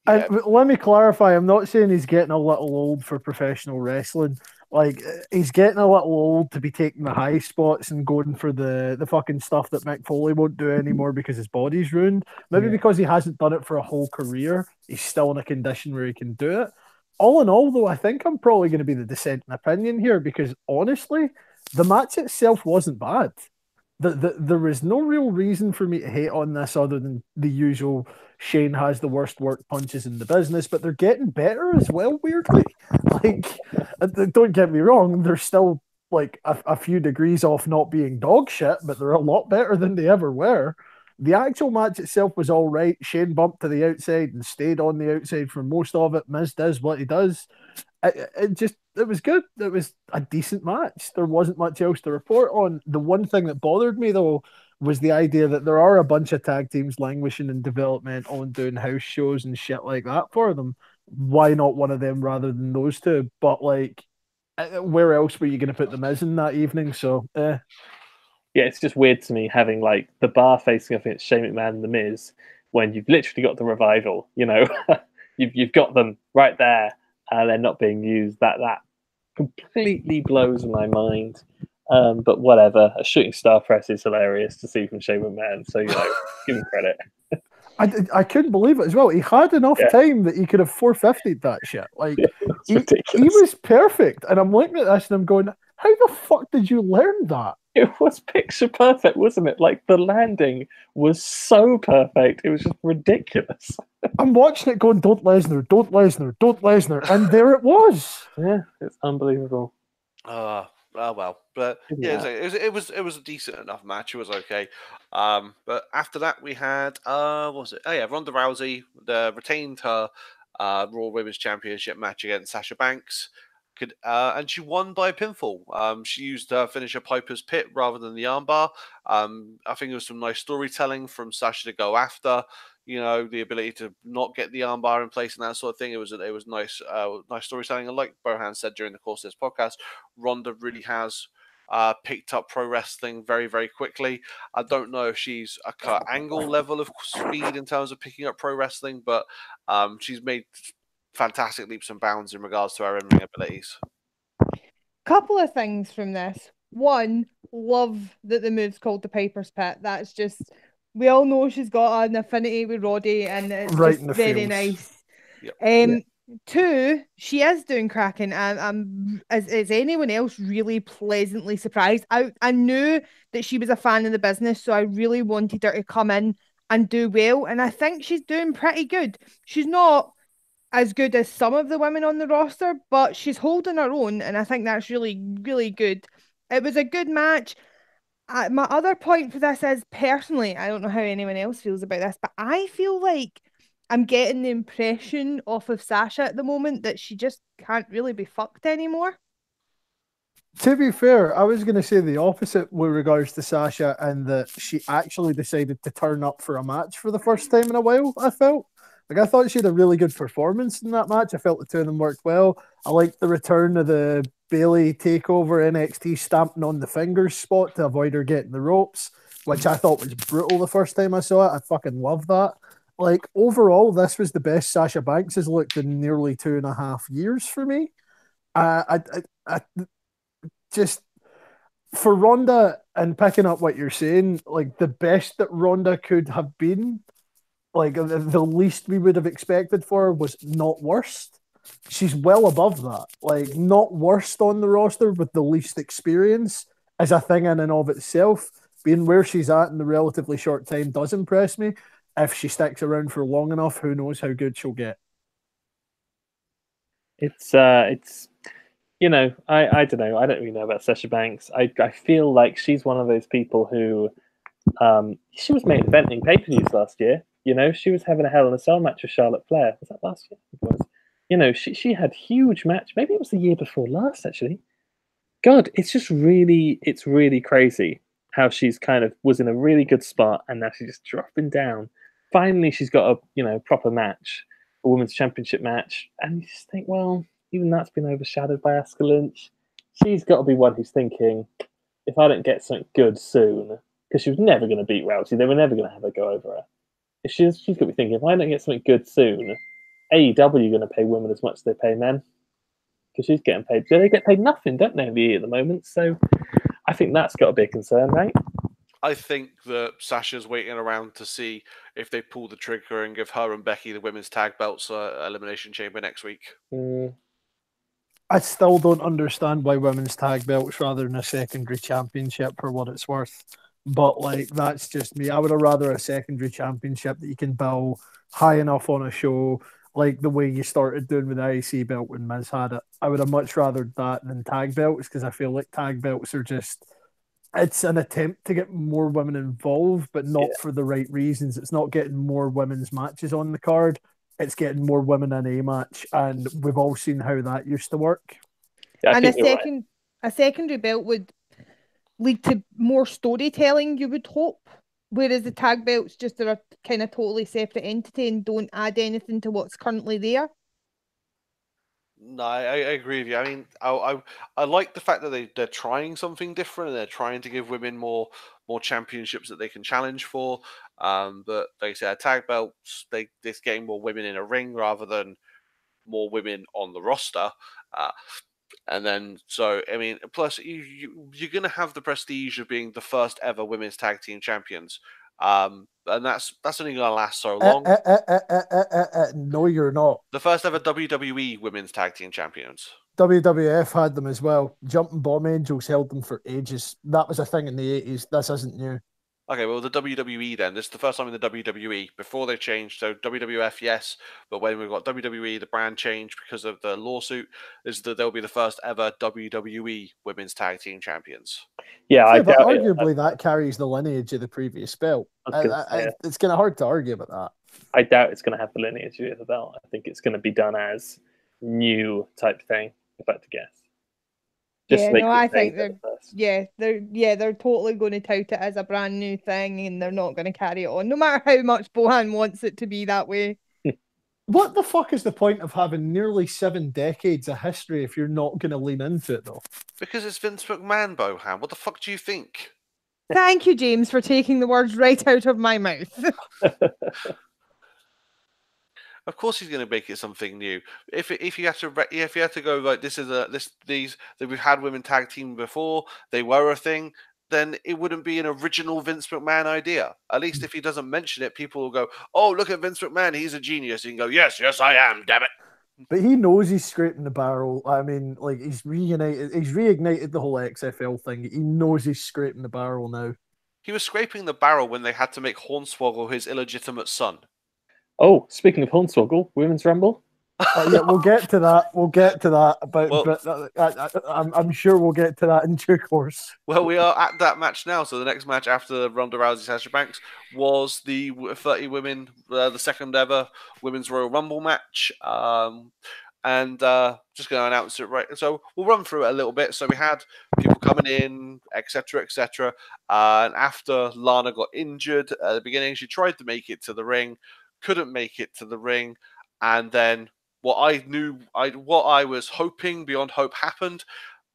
Yeah. And let me clarify, I'm not saying he's getting a little old for professional wrestling. Like, he's getting a little old to be taking the high spots and going for the fucking stuff that Mick Foley won't do anymore because his body's ruined. Maybe Yeah. because he hasn't done it for a whole career, he's still in a condition where he can do it. All in all, though, I think I'm probably going to be the dissenting opinion here because honestly, the match itself wasn't bad. There was no real reason for me to hate on this other than the usual Shane has the worst work punches in the business, but they're getting better as well, weirdly. Like, don't get me wrong, they're still like a few degrees off not being dog shit, but they're a lot better than they ever were. The actual match itself was all right. Shane bumped to the outside and stayed on the outside for most of it. Miz does what he does. It was good. It was a decent match. There wasn't much else to report on. The one thing that bothered me though was the idea that there are a bunch of tag teams languishing in development on doing house shows and shit like that for them. Why not one of them rather than those two? But like, where else were you going to put the Miz in that evening? So, Yeah, it's just weird to me having like the bar facing, I think it's Shane McMahon and The Miz, when you've literally got the revival. You know, you've got them right there, and they're not being used. That completely blows my mind. But whatever. A shooting star press is hilarious to see from Shane McMahon. So give him credit. I couldn't believe it as well. He had enough Yeah. time that he could have 450'd that shit. Like, It's he ridiculous. was perfect. And I'm looking at this and I'm going, how the fuck did you learn that? It was picture perfect, wasn't it? Like the landing was so perfect. It was just ridiculous. I'm watching it going, don't Lesnar, don't Lesnar, don't Lesnar. And there it was. Yeah, it's unbelievable. Oh well, but yeah, it was a decent enough match. It was okay. But after that we had what was it? Oh yeah, Ronda Rousey retained her Raw Women's Championship match against Sasha Banks. And she won by a pinfall. She used her finisher Piper's Pit rather than the armbar. I think it was some nice storytelling from Sasha to go after. You know, the ability to not get the armbar in place and that sort of thing. It was nice, nice storytelling. And like Bohan said during the course of this podcast, Ronda really has picked up pro wrestling very, very quickly. I don't know if she's a Kurt Angle level of speed in terms of picking up pro wrestling, but she's made fantastic leaps and bounds in regards to her in-ring abilities. Couple of things from this. One, love that the move's called the Piper's Pit. That's just, we all know she's got an affinity with Roddy, and it's Right just in the very feels. nice. Yep. Two, she is doing cracking, and I'm is anyone else really pleasantly surprised? I knew that she was a fan of the business, so I really wanted her to come in and do well, and I think she's doing pretty good. She's not as good as some of the women on the roster, but she's holding her own, and I think that's really, really good. It was a good match. My other point for this is personally, I don't know how anyone else feels about this, but I feel like I'm getting the impression off of Sasha at the moment that she just can't really be fucked anymore. To be fair, I was going to say the opposite with regards to Sasha, and that she actually decided to turn up for a match for the first time in a while. I felt like I thought she had a really good performance in that match. I felt the two of them worked well. I liked the return of the Bailey takeover NXT stamping on the fingers spot to avoid her getting the ropes, which I thought was brutal the first time I saw it. I fucking love that. Like, overall, this was the best Sasha Banks has looked in nearly 2.5 years for me. I just for Ronda, and picking up what you're saying, like the best that Ronda could have been, like the least we would have expected for her was not worst. She's well above that. Like, not worst on the roster with the least experience is a thing in and of itself. Being where she's at in the relatively short time does impress me. If she sticks around for long enough, who knows how good she'll get. It's I don't know. I don't really know about Sasha Banks. I feel like she's one of those people who she was main eventing pay-per-views last year. You know, she was having a Hell in a Cell match with Charlotte Flair. Was that last year? It was. You know, she had huge match. Maybe it was the year before last, actually. God, it's really crazy how she's kind of was in a really good spot and now she's just dropping down. Finally, she's got a proper match, a women's championship match, and you just think, well, even that's been overshadowed by Asuka Lynch. She's got to be one who's thinking, if I don't get something good soon, because she was never going to beat Rousey, they were never going to have her go over her. She's got to be thinking, if I don't get something good soon, AEW going to pay women as much as they pay men? Because she's getting paid. They get paid nothing, don't they, in the at the moment? So I think that's got to be a concern, right? I think that Sasha's waiting around to see if they pull the trigger and give her and Becky the women's tag belts Elimination Chamber next week. I still don't understand why women's tag belts rather than a secondary championship for what it's worth. But like that's just me. I would have rather a secondary championship that you can bill high enough on a show, like the way you started doing with the IC belt when Miz had it. I would have much rather that than tag belts because I feel like tag belts are just it's an attempt to get more women involved, but not for the right reasons. It's not getting more women's matches on the card. It's getting more women in a match, and we've all seen how that used to work. Yeah, I And think you're right. a secondary belt would lead to more storytelling, you would hope. Whereas the tag belts just are a kind of totally separate entity and don't add anything to what's currently there. No, I agree with you. I mean, I like the fact that they're trying something different and they're trying to give women more championships that they can challenge for. But like I said, tag belts, they're getting more women in a ring rather than more women on the roster. And then, so I mean, plus you're going to have the prestige of being the first ever women's tag team champions. And that's only going to last so long. No, you're not. The first ever WWE women's tag team champions. WWF had them as well. Jumping Bomb Angels held them for ages. That was a thing in the 80s. This isn't new. Okay, well, the WWE then. This is the first time in the WWE. Before they changed, so WWF, yes, but when we've got WWE, the brand changed because of the lawsuit, they'll be the first ever WWE Women's Tag Team Champions. Yeah, but arguably that carries the lineage of the previous belt. It's kind of hard to argue about that. I doubt it's going to have the lineage of the belt. I think it's going to be done as new type thing, if I had to guess. I think they're totally going to tout it as a brand new thing, and they're not going to carry it on, no matter how much Bohan wants it to be that way. What the fuck is the point of having nearly 7 decades of history if you're not going to lean into it, though? Because it's Vince McMahon, Bohan. What the fuck do you think? Thank you, James, for taking the words right out of my mouth. Of course, he's going to make it something new. If you had to go like these that we've had women tag team before, they were a thing, then it wouldn't be an original Vince McMahon idea. At least if he doesn't mention it, people will go, "Oh, look at Vince McMahon, he's a genius." You can go, "Yes, I am, damn it." But he knows he's scraping the barrel. I mean, like he's reignited the whole XFL thing. He knows he's scraping the barrel now. He was scraping the barrel when they had to make Hornswoggle his illegitimate son. Oh, speaking of Hornswoggle, Women's Rumble. Yeah, we'll get to that. I'm sure we'll get to that in due course. Well, we are at that match now. So the next match after Ronda Rousey Sasha Banks was the 30 women, the second ever Women's Royal Rumble match. And just going to announce it right. So we'll run through it a little bit. So we had people coming in, etc., etc. And after Lana got injured at the beginning, she tried to make it to the ring, couldn't make it to the ring, and then what I was hoping beyond hope happened.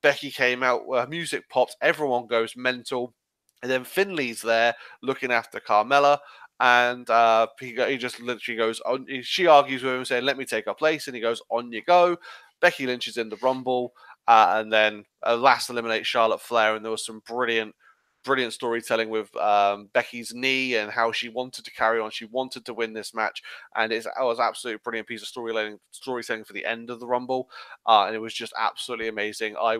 Becky came out, music pops, everyone goes mental, and then Finley's there looking after Carmella, and he just literally goes on. She argues with him, saying, "Let me take her place," and he goes, "On you go." Becky Lynch is in the Rumble, and then last eliminate Charlotte Flair, and there was some brilliant storytelling with Becky's knee and how she wanted to carry on. She wanted to win this match, and it was absolutely brilliant piece of storytelling for the end of the Rumble, and it was just absolutely amazing. I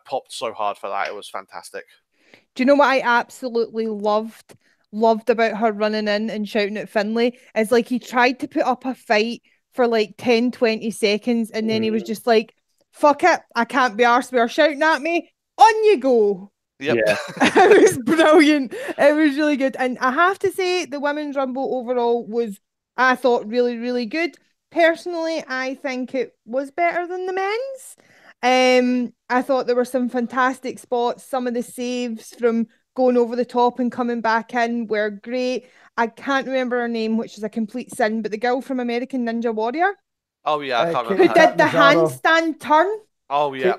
popped so hard for that. It was fantastic. Do you know what I absolutely loved about her running in and shouting at Finlay? Is like he tried to put up a fight for like 10-20 seconds, and then he was just like, "Fuck it, I can't be arsed with her shouting at me. On you go." Yep. Yeah. It was brilliant. It was really good. And I have to say, the Women's Rumble overall was, I thought, really, really good. Personally, I think it was better than the men's. I thought there were some fantastic spots. Some of the saves from going over the top and coming back in were great. I can't remember her name, which is a complete sin, but the girl from American Ninja Warrior. Oh, yeah, I can't Who remember. did the handstand turn. Oh, yeah.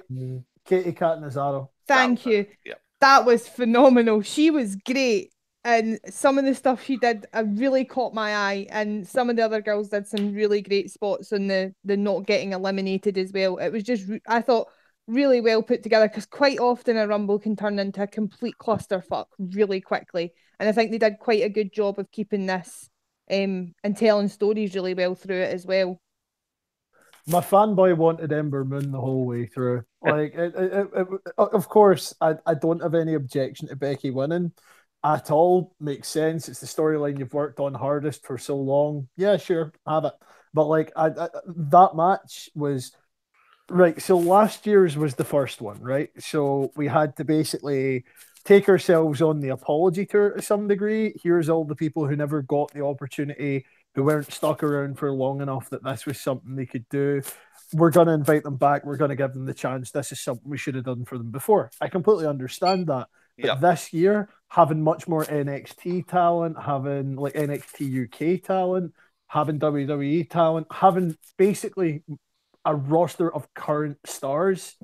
Katie Catanzaro. Thank you. Yeah. That was phenomenal. She was great. And some of the stuff she did really caught my eye, and some of the other girls did some really great spots on the not getting eliminated as well. It was just I thought really well put together, because quite often a rumble can turn into a complete clusterfuck really quickly, and I think they did quite a good job of keeping this and telling stories really well through it as well. My fanboy wanted Ember Moon the whole way through. Like, of course, I don't have any objection to Becky winning at all. Makes sense. It's the storyline you've worked on hardest for so long. Yeah, sure, have it. But like, that match was right. So last year's was the first one, right? So we had to basically take ourselves on the apology tour to some degree. Here's all the people who never got the opportunity, who weren't stuck around for long enough that this was something they could do. We're going to invite them back. We're going to give them the chance. This is something we should have done for them before. I completely understand that. But this year, having much more NXT talent, having like NXT UK talent, having WWE talent, having basically a roster of current stars,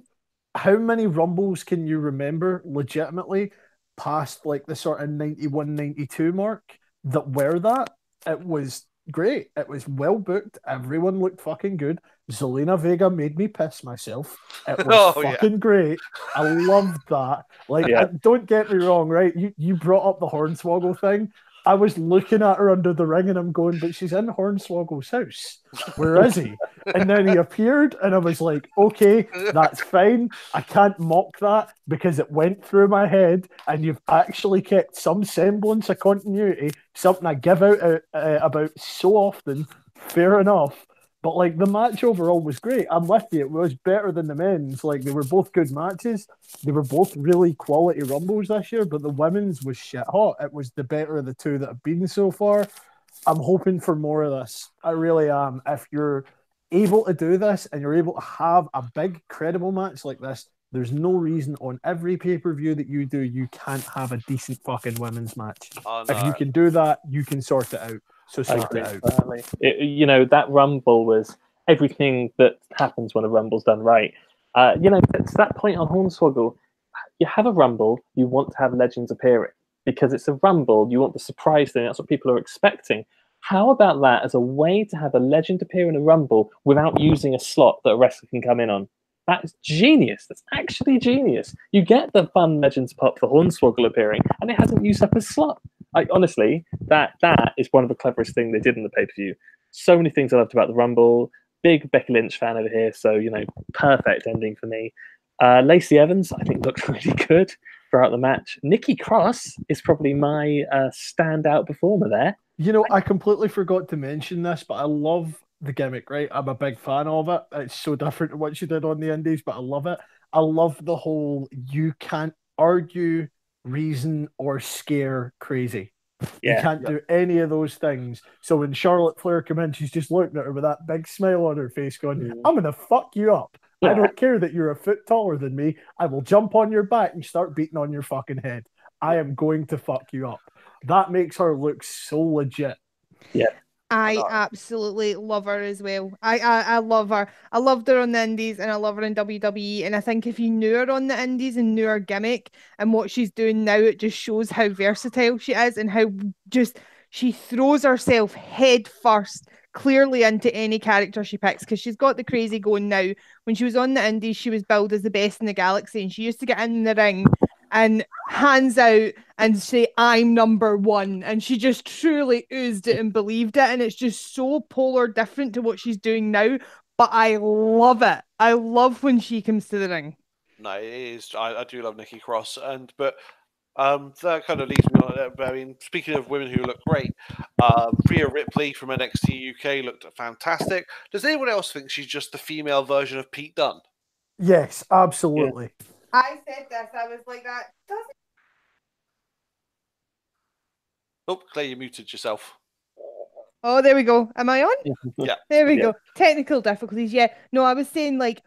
how many rumbles can you remember legitimately past like the sort of 91, 92 mark that were that? It was great. It was well booked. Everyone looked fucking good. Zelina Vega made me piss myself. It was fucking great. I loved that. Like, don't get me wrong, right? You brought up the Hornswoggle thing. I was looking at her under the ring and I'm going, but she's in Hornswoggle's house. Where is he? And then he appeared and I was like, okay, that's fine. I can't mock that because it went through my head and you've actually kept some semblance of continuity, something I give out about so often. Fair enough. But like the match overall was great. I'm with you. It was better than the men's. Like they were both good matches. They were both really quality rumbles this year, but the women's was shit hot. It was the better of the two that have been so far. I'm hoping for more of this. I really am. If you're able to do this and you're able to have a big, credible match like this, there's no reason on every pay-per-view that you do, you can't have a decent fucking women's match. Oh, no. If you can do that, you can sort it out. So sort it out. That Rumble was everything that happens when a Rumble's done right. To that point on Hornswoggle, you have a Rumble, you want to have legends appearing. Because it's a Rumble, you want the surprise thing, that's what people are expecting. How about that as a way to have a legend appear in a Rumble without using a slot that a wrestler can come in on? That is genius. That's actually genius. You get the fun Legends pop for Hornswoggle appearing, and it hasn't used up a slot. Honestly, that is one of the cleverest things they did in the pay-per-view. So many things I loved about the Rumble. Big Becky Lynch fan over here, so, perfect ending for me. Lacey Evans, I think, looked really good throughout the match. Nikki Cross is probably my standout performer there. I completely forgot to mention this, but I love the gimmick, right? I'm a big fan of it. It's so different to what she did on the Indies, but I love it. I love the whole you can't argue, reason, or scare crazy. You can't do any of those things. So when Charlotte Flair came in, she's just looking at her with that big smile on her face going, I'm going to fuck you up. I don't care that you're a foot taller than me. I will jump on your back and start beating on your fucking head. I am going to fuck you up. That makes her look so legit. Yeah. I absolutely love her as well. I love her. I loved her on the Indies and I love her in WWE. And I think if you knew her on the Indies and knew her gimmick and what she's doing now, it just shows how versatile she is and how just she throws herself head first clearly into any character she picks, because she's got the crazy going now. When she was on the Indies, she was billed as the best in the galaxy, and she used to get in the ring and hands out and say, I'm number one. And she just truly oozed it and believed it. And it's just so polar different to what she's doing now. But I love it. I love when she comes to the ring. No, it is. I do love Nikki Cross. But that kind of leads me on. I mean, speaking of women who look great, Rhea Ripley from NXT UK looked fantastic. Does anyone else think she's just the female version of Pete Dunne? Yes, absolutely. Yeah. I said this. I was like, that doesn't. Oh, Claire, you muted yourself. Oh, there we go. Am I on? Yeah. There we go. Technical difficulties. Yeah. No, I was saying, like,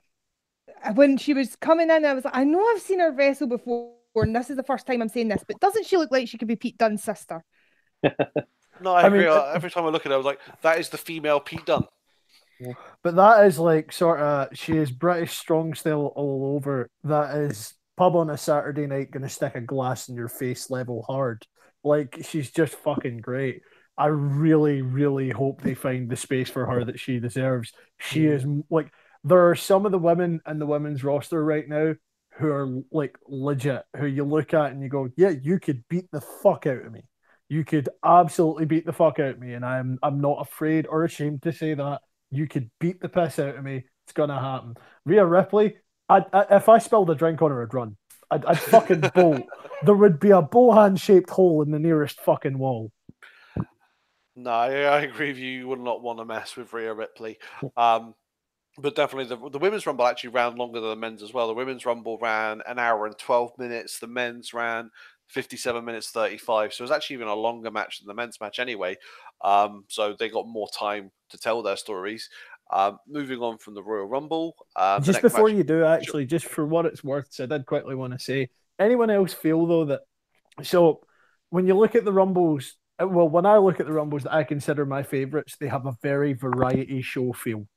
when she was coming in, I was like, I know I've seen her wrestle before, and this is the first time I'm saying this, but doesn't she look like she could be Pete Dunne's sister? No, I agree. Every time I look at her, I was like, that is the female Pete Dunne. But that is like sort of, she is British strong style all over. That is pub on a Saturday night going to stick a glass in your face level hard. Like, she's just fucking great. I really, really hope they find the space for her that she deserves. She is like, there are some of the women in the women's roster right now who are like legit, who you look at and you go, yeah, you could beat the fuck out of me. You could absolutely beat the fuck out of me, and I'm not afraid or ashamed to say that. You could beat the piss out of me. It's gonna happen. Rhea Ripley, if I spilled a drink on her, I'd run. I'd fucking bolt. There would be a Bohan shaped hole in the nearest fucking wall. No, I agree with you. You would not want to mess with Rhea Ripley. But definitely the women's rumble actually ran longer than the men's as well. The women's rumble ran an hour and 12 minutes. The men's ran 57 minutes 35. So it was actually even a longer match than the men's match anyway. So they got more time to tell their stories. Moving on from the Royal Rumble. Just before you do, actually, just for what it's worth, so I did quickly want to say, anyone else feel though that, so when you look at the Rumbles, well, when I look at the Rumbles that I consider my favourites, they have a very variety show feel.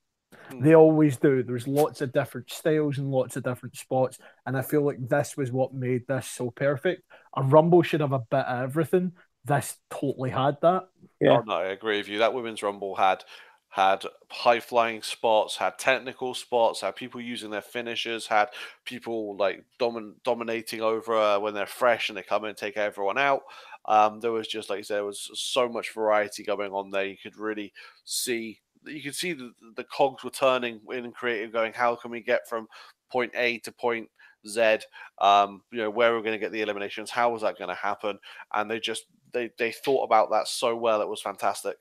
They always do. There's lots of different styles and lots of different spots. And I feel like this was what made this so perfect. A Rumble should have a bit of everything. This totally had that. Yeah. Oh, no, I agree with you. That women's rumble had high flying spots, had technical spots, had people using their finishers, had people like dominating over when they're fresh and they come in and take everyone out. There was just, like you said, there was so much variety going on there. You could really see the cogs were turning in creative, going, how can we get from point A to point Z? Where we're going to get the eliminations, how was that going to happen? And they thought about that so well. It was fantastic.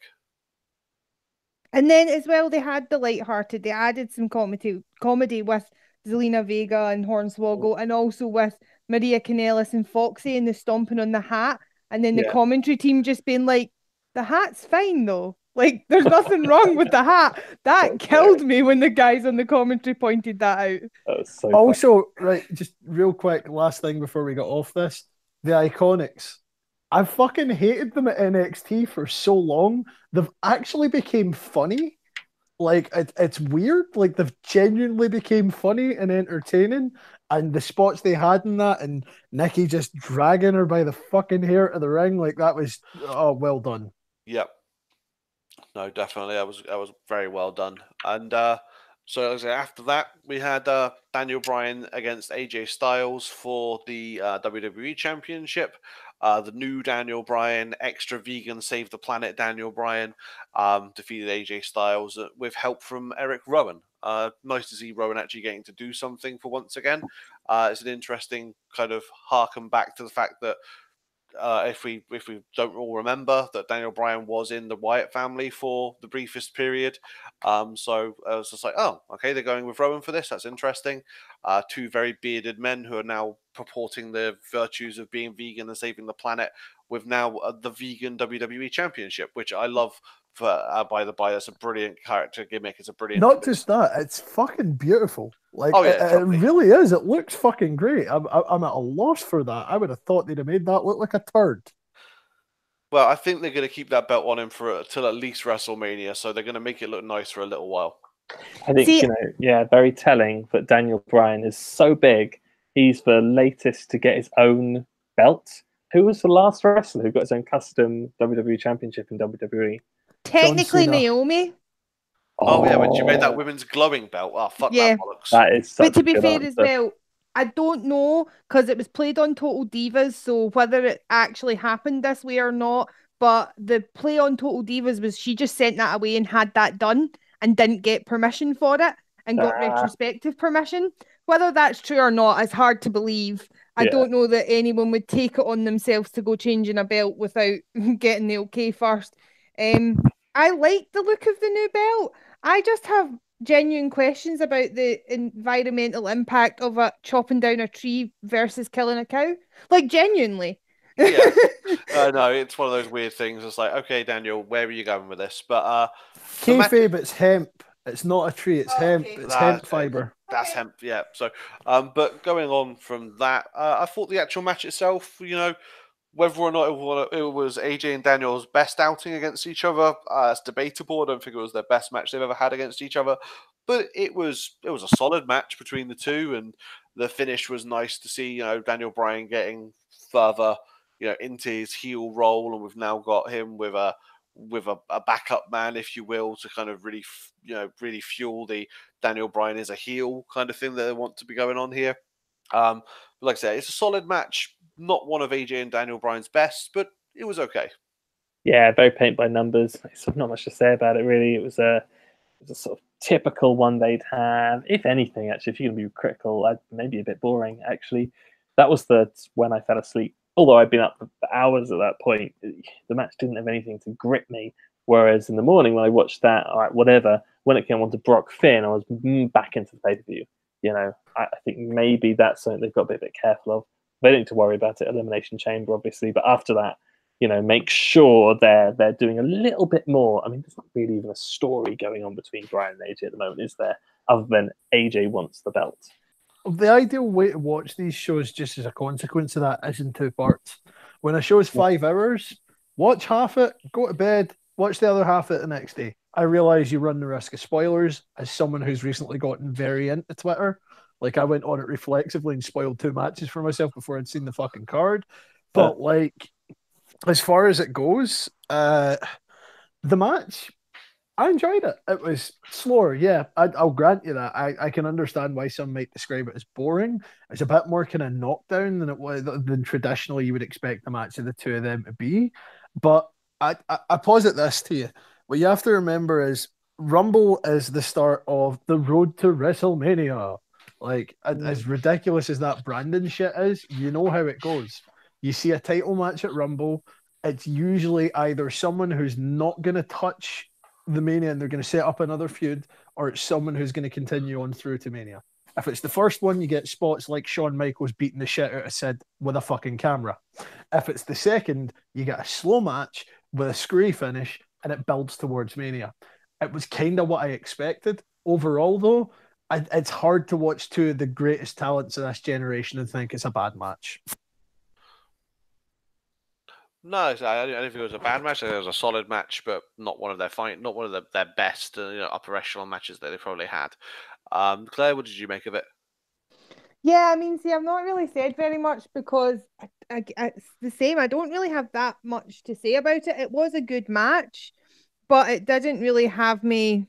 And then as well, they had the light-hearted. They added some comedy with Zelina Vega and Hornswoggle, and also with Maria Kanellis and Foxy and the stomping on the hat. And then the commentary team just being like, the hat's fine though. Like, there's nothing wrong with the hat. That killed me when the guys on the commentary pointed that out. That was so also, right, just real quick, last thing before we got off this. The Iconics. I fucking hated them at NXT for so long. They've actually became funny. Like, it's weird. Like, they've genuinely became funny and entertaining. And the spots they had in that, and Nikki just dragging her by the fucking hair to the ring, like, that was, oh, well done. Yep. No, definitely. That was very well done. And so after that, we had Daniel Bryan against AJ Styles for the WWE Championship. The new Daniel Bryan, extra vegan, save the planet Daniel Bryan, defeated AJ Styles with help from Eric Rowan. Nice to see Rowan actually getting to do something for once again. It's an interesting kind of harken back to the fact that if we don't all remember that Daniel Bryan was in the Wyatt family for the briefest period. So I was just like, oh, okay, they're going with Rowan for this. That's interesting. Two very bearded men who are now purporting the virtues of being vegan and saving the planet with now the vegan WWE Championship, which I love. By the by, that's a brilliant character gimmick. It's a brilliant. Not just that, it's fucking beautiful. Like, oh, yeah, it really is. It looks fucking great. I'm at a loss for that. I would have thought they'd have made that look like a turd. Well, I think they're going to keep that belt on him for till at least WrestleMania, so they're going to make it look nice for a little while. I think, very telling that Daniel Bryan is so big. He's the latest to get his own belt. Who was the last wrestler who got his own custom WWE Championship in WWE? Technically, Naomi. Oh, yeah, when she made that women's glowing belt. Oh, fuck that bollocks. That is such But to be a good fair answer. as well, I don't know, because it was played on Total Divas, so whether it actually happened this way or not, but the play on Total Divas was she just sent that away and had that done and didn't get permission for it and got retrospective permission. Whether that's true or not is hard to believe. I don't know that anyone would take it on themselves to go changing a belt without getting the okay first. I like the look of the new belt. I just have genuine questions about the environmental impact of chopping down a tree versus killing a cow. Like, genuinely. Yeah. No, it's one of those weird things. It's like, okay, Daniel, where are you going with this? But kayfabe, it's hemp. It's not a tree. It's hemp. Okay. It's hemp fiber. That's hemp. Yeah. So, but going on from that, I thought the actual match itself, whether or not it was AJ and Daniel's best outing against each other, it's debatable. I don't think it was their best match they've ever had against each other, but it was a solid match between the two, and the finish was nice to see. Daniel Bryan getting further into his heel role, and we've now got him with a backup man, if you will, to kind of really really fuel the Daniel Bryan is a heel kind of thing that they want to be going on here. But like I said, it's a solid match, not one of AJ and Daniel Bryan's best, but it was okay. Yeah, very paint by numbers. There's not much to say about it, really. It was a sort of typical one they'd have. If anything, actually, if you're going to be critical, maybe a bit boring, actually. That was when I fell asleep. Although I'd been up for hours at that point, the match didn't have anything to grip me. Whereas in the morning, when I watched that, all right, whatever, when it came on to Brock Finn, I was back into the pay-per-view. I think maybe that's something they've got to be a bit careful of. They don't need to worry about it, Elimination Chamber, obviously, but after that, make sure they're doing a little bit more. I mean, there's not really even a story going on between Bryan and AJ at the moment, is there? Other than AJ wants the belt. The ideal way to watch these shows, just as a consequence of that, is in 2 parts. When a show is 5 hours, watch half it, go to bed, watch the other half it the next day. I realize you run the risk of spoilers as someone who's recently gotten very into Twitter. Like, I went on it reflexively and spoiled 2 matches for myself before I'd seen the fucking card. But, as far as it goes, the match, I enjoyed it. It was slower, yeah. I'll grant you that. I can understand why some might describe it as boring. It's a bit more kind of knockdown than traditionally you would expect the match of the 2 of them to be. But I posit this to you. What you have to remember is Rumble is the start of the road to WrestleMania. Like, as ridiculous as that branding shit is, you know how it goes. You see a title match at Rumble, it's usually either someone who's not going to touch the Mania and they're going to set up another feud, or it's someone who's going to continue on through to Mania. If it's the first one, you get spots like Shawn Michaels beating the shit out of Sid with a fucking camera. If it's the second, you get a slow match with a screwy finish and it builds towards Mania. It was kind of what I expected. Overall, though, it's hard to watch 2 of the greatest talents of this generation and think it's a bad match. No, I don't think it was a bad match. I think it was a solid match, but not one of their best upper echelon matches that they probably had. Claire, what did you make of it? Yeah, I mean, see, I've not really said very much because it's the same. I don't really have that much to say about it. It was a good match, but it didn't really have me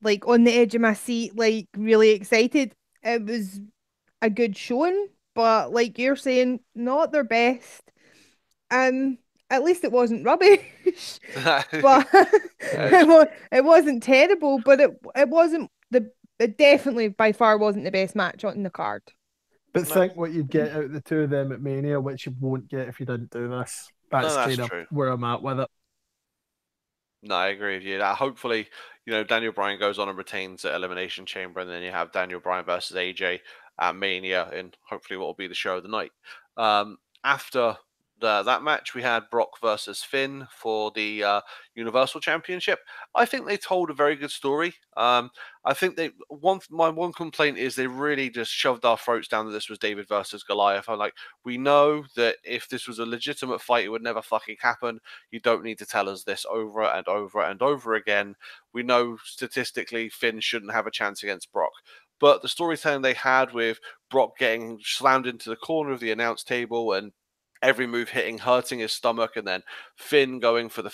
like on the edge of my seat, like really excited. It was a good showing, but like you're saying, not their best. At least it wasn't rubbish, but it wasn't terrible. But it wasn't it definitely by far wasn't the best match on the card. But think what you'd get out of the 2 of them at Mania, which you won't get if you didn't do this. That's kind of true. where I'm at with it. No, I agree with you. Hopefully, Daniel Bryan goes on and retains the Elimination Chamber, and then you have Daniel Bryan versus AJ at Mania, and hopefully what will be the show of the night. After that match, we had Brock versus Finn for the Universal Championship. I think they told a very good story. I think my one complaint is they really just shoved our throats down that this was David versus Goliath. I'm like, we know that if this was a legitimate fight, it would never fucking happen. You don't need to tell us this over and over and over again. We know statistically Finn shouldn't have a chance against Brock. But the storytelling they had with Brock getting slammed into the corner of the announce table and every move hurting his stomach, and then Finn going for the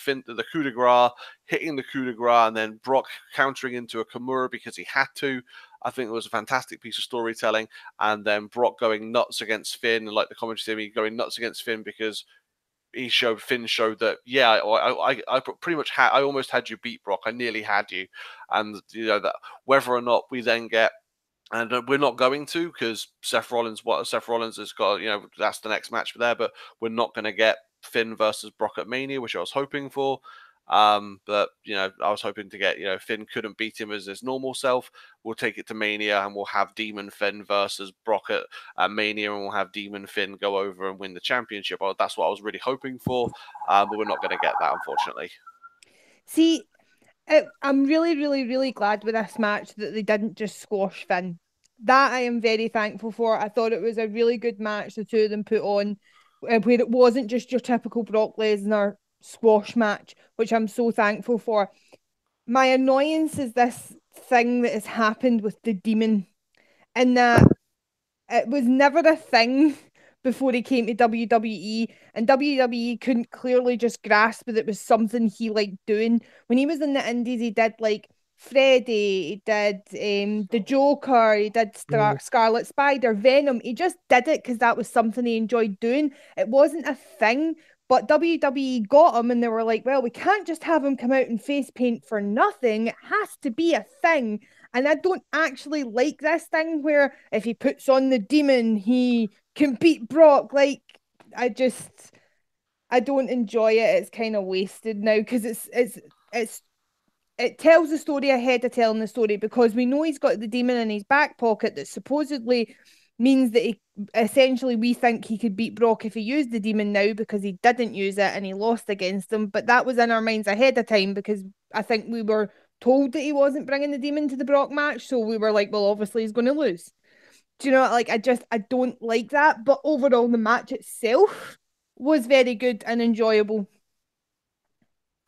coup de grace, hitting the coup de grace, and then Brock countering into a Kimura because he had to. I think it was a fantastic piece of storytelling. And then Brock going nuts against Finn, and like the commentary said, me going nuts against Finn because Finn showed that, yeah, I pretty much I almost had you beat, Brock. I nearly had you. And that whether or not we then get, and we're not going to, because Seth Rollins has got, that's the next match there, but we're not going to get Finn versus Brock at Mania, which I was hoping for. But I was hoping to get, Finn couldn't beat him as his normal self. We'll take it to Mania and we'll have Demon Finn versus Brock at Mania, and we'll have Demon Finn go over and win the championship. That's what I was really hoping for. But we're not going to get that, unfortunately. See, I'm really, really, really glad with this match that they didn't just squash Finn. That I am very thankful for. I thought it was a really good match the 2 of them put on, where it wasn't just your typical Brock Lesnar squash match, which I'm so thankful for. My annoyance is this thing that has happened with the Demon, and that it was never a thing before he came to WWE, and WWE couldn't clearly just grasp that it was something he liked doing. When he was in the Indies, he did like Freddy, he did the Joker, he did Scarlet Spider, Venom. He just did it because that was something he enjoyed doing. It wasn't a thing. But WWE got him and they were like, well, we can't just have him come out in face paint for nothing. It has to be a thing. And I don't actually like this thing where if he puts on the demon, he can beat Brock. Like, I don't enjoy it. It's kind of wasted now because it tells the story ahead of telling the story, because we know he's got the demon in his back pocket that supposedly means that he essentially, we think he could beat Brock if he used the demon now, because he didn't use it and he lost against him. But that was in our minds ahead of time, because I think we were told that he wasn't bringing the demon to the Brock match, so we were like, well, obviously he's going to lose. Do you know, like, I don't like that. But overall, the match itself was very good and enjoyable.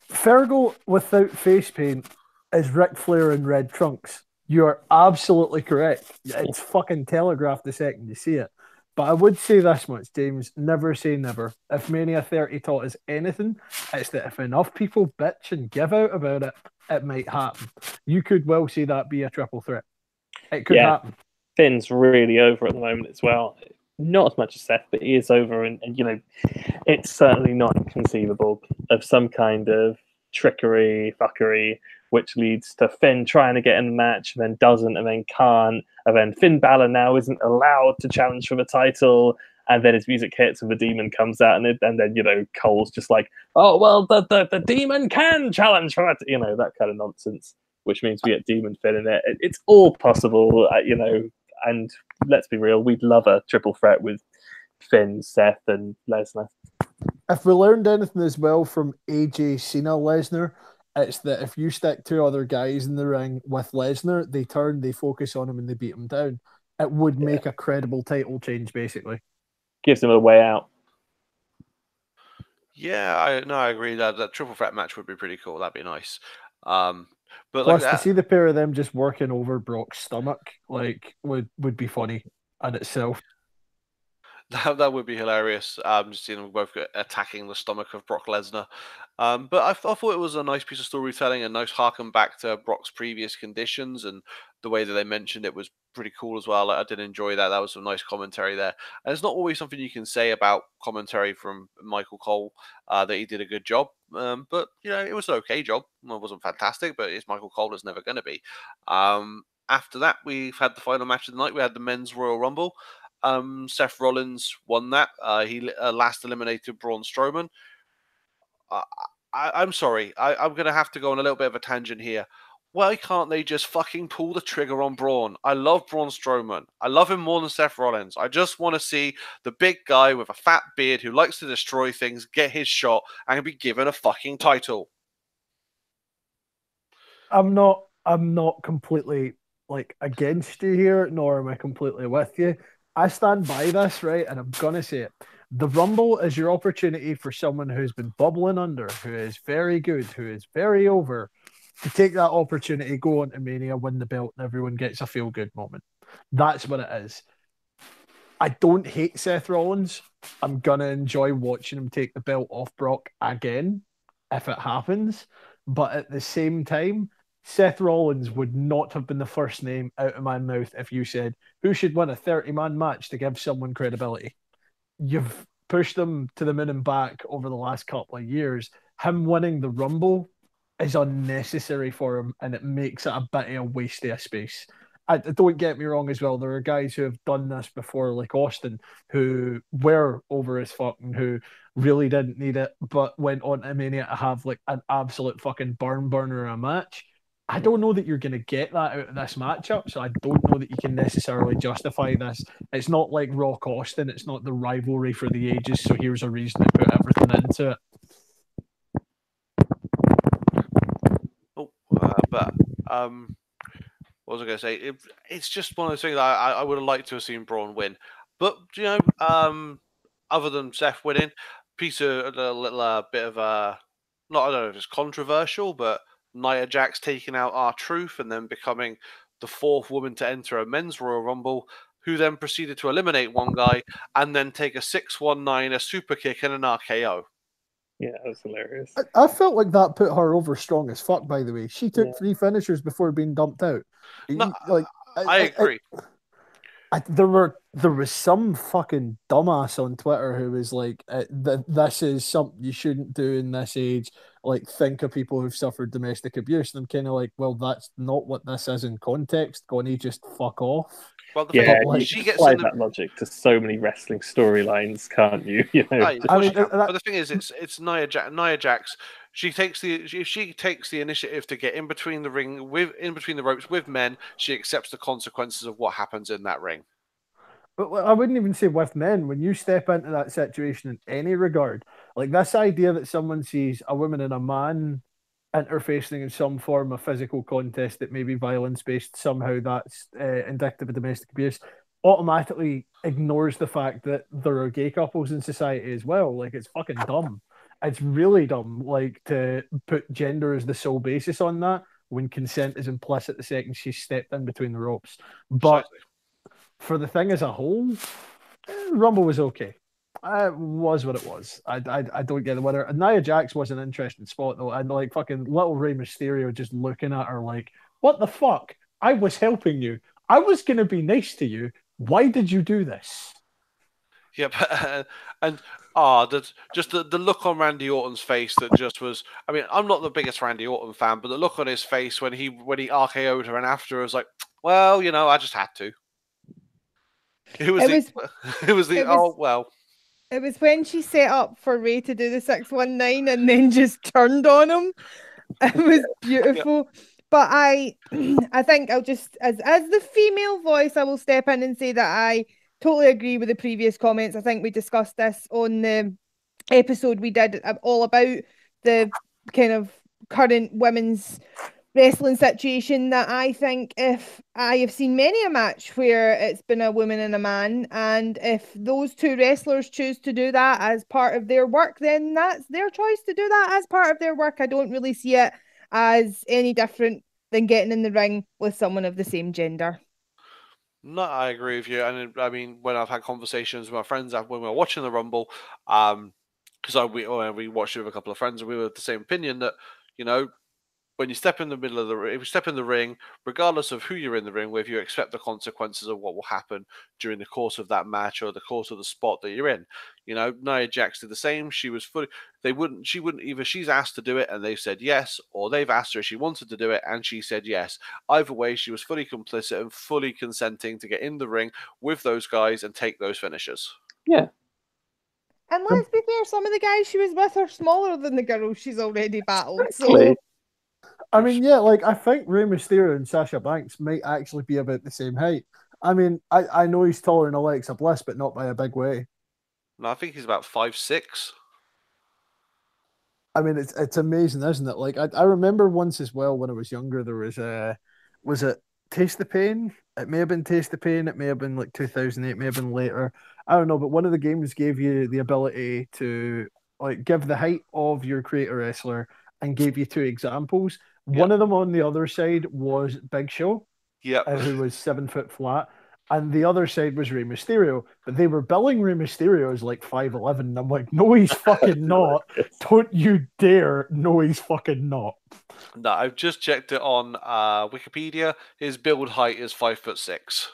Fergal without face paint is Ric Flair in red trunks. You are absolutely correct. It's fucking telegraphed the second you see it. But I would say this much, James, never say never. If Mania 30 taught us anything, it's that if enough people bitch and give out about it, it might happen. You could well see that be a triple threat. It could happen. Finn's really over at the moment as well. Not as much as Seth, but he is over, and you know, it's certainly not inconceivable of some kind of trickery, fuckery, which leads to Finn trying to get in the match, and then doesn't, and then can't, and then Finn Balor now isn't allowed to challenge for the title, and then his music hits and the demon comes out, and then you know, Cole's just like, oh well, the demon can challenge for it, you know, that kind of nonsense, which means we get Demon Finn in it. It's all possible, you know. And let's be real, we'd love a triple threat with Finn, Seth, and Lesnar. If we learned anything as well from AJ, Cena, Lesnar, it's that if you stick two other guys in the ring with Lesnar, they focus on him and they beat him down. It would make a credible title change, basically. Gives him a way out. Yeah, I agree that triple threat match would be pretty cool. That'd be nice. But plus, like to see the pair of them just working over Brock's stomach, like, would be funny in itself. that would be hilarious. Just seeing them both attacking the stomach of Brock Lesnar. But I thought it was a nice piece of storytelling, a nice harken back to Brock's previous conditions, and the way that they mentioned it was pretty cool as well. I did enjoy that. That was some nice commentary there. And it's not always something you can say about commentary from Michael Cole, that he did a good job. But you know, it was an okay job. Well, it wasn't fantastic, but it's Michael Cole. It's never going to be. After that, we've had the final match of the night. We had the men's Royal Rumble. Seth Rollins won that. He last eliminated Braun Strowman. I'm sorry. I'm going to have to go on a little bit of a tangent here. Why can't they just fucking pull the trigger on Braun? I love Braun Strowman. I love him more than Seth Rollins. I just want to see the big guy with a fat beard who likes to destroy things get his shot and be given a fucking title. I'm not completely like against you here, nor am I completely with you. I stand by this, right? And I'm gonna say it. The Rumble is your opportunity for someone who's been bubbling under, who is very good, who is very over, to take that opportunity, go on to Mania, win the belt, and everyone gets a feel-good moment. That's what it is. I don't hate Seth Rollins. I'm gonna enjoy watching him take the belt off Brock again, if it happens. But at the same time, Seth Rollins would not have been the first name out of my mouth if you said, who should win a 30-man match to give someone credibility? You've pushed them to the moon and back over the last couple of years. Him winning the Rumble is unnecessary for him, and it makes it a bit of a waste of space. Don't get me wrong as well. There are guys who have done this before, like Austin, who were over as fuck and who really didn't need it, but went on to Mania to have like an absolute fucking barn burner a match. I don't know that you're going to get that out of this matchup, so I don't know that you can necessarily justify this. It's not like Rock Austin. It's not the rivalry for the ages, so here's a reason to put everything into it. What was I going to say? It's just one of those things I would have liked to have seen Braun win. But, you know, other than Seth winning, Peter, a little bit of a, not, I don't know if it's controversial, but Nia Jax taking out R-Truth and then becoming the fourth woman to enter a men's Royal Rumble. who then proceeded to eliminate one guy and then take a 619, a super kick, and an RKO. Yeah, that was hilarious. I felt like that put her over strong as fuck, by the way. She took Yeah. 3 finishers before being dumped out. No, Like, I agree. there was some fucking dumbass on Twitter who was like, "This is something you shouldn't do in this age. Like, think of people who've suffered domestic abuse." And I'm kind of like, "Well, that's not what this is in context. Gonna just fuck off." Well, the Yeah, thing is, like, you she can gets apply in the. that logic to so many wrestling storylines, can't you? You know, Aye, of I course mean, you can. But the thing is, it's Nia Jax. If she takes the initiative to get in between the in between the ropes with men, she accepts the consequences of what happens in that ring. but I wouldn't even say with men. When you step into that situation in any regard, like this idea that someone sees a woman and a man interfacing in some form of physical contest that may be violence based, somehow that's indicative of domestic abuse, automatically ignores the fact that there are gay couples in society as well. Like, it's fucking dumb. It's really dumb, like, to put gender as the sole basis on that when consent is implicit the second she stepped in between the ropes. But Precisely. for the thing as a whole, Rumble was okay. It was what it was. I don't get the winner. And Nia Jax was an interesting spot though, and like fucking little Rey Mysterio just looking at her like, "What the fuck? I was helping you. I was gonna be nice to you. Why did you do this?" Yep, and just the look on Randy Orton's face that just was. I mean, I'm not the biggest Randy Orton fan, but the look on his face when he RKO'd her and after was like, well, I just had to. It was It the was it was the it was well. it was when she set up for Ray to do the 619 and then just turned on him. It was Yep. beautiful. But I think I'll just as the female voice, I will step in and say that I totally agree with the previous comments. I think we discussed this on the episode we did all about the kind of current women's wrestling situation, that I think if I have seen many a match where it's been a woman and a man, and if those two wrestlers choose to do that as part of their work, then that's their choice to do that as part of their work. I don't really see it as any different than getting in the ring with someone of the same gender. No, I agree with you, and I mean when I've had conversations with my friends when we were watching the Rumble, because we watched it with a couple of friends and we were of the same opinion that you know when you step in the middle of if you step in the ring, regardless of who you're in the ring with, you accept the consequences of what will happen during the course of that match or the course of the spot that you're in. Nia Jax did the same. She was fully. She wouldn't either. She's asked to do it and they've said yes, or they've asked her if she wanted to do it and she said yes. Either way, she was fully complicit and fully consenting to get in the ring with those guys and take those finishers. yeah. And let's be fair, some of the guys she was with are smaller than the girls she's already battled. Exactly. So I mean, yeah, like I think Rey Mysterio and Sasha Banks might actually be about the same height. I mean, I know he's taller than Alexa Bliss, but not by a big way. No, I think he's about 5'6". I mean, it's amazing, isn't it? Like I remember once as well when I was younger, there was it Taste the Pain? It may have been Taste the Pain. It may have been like 2008. It may have been later. I don't know, but one of the games gave you the ability to like give the height of your creator wrestler and gave you 2 examples. Yep. One of them on the other side was Big Show, Yep. who was 7 foot flat, and the other side was Rey Mysterio. But they were billing Rey Mysterio as like 5'11", and I'm like, no, he's fucking not. Don't you dare! No, he's fucking not. No, I've just checked it on Wikipedia. His build height is 5'6".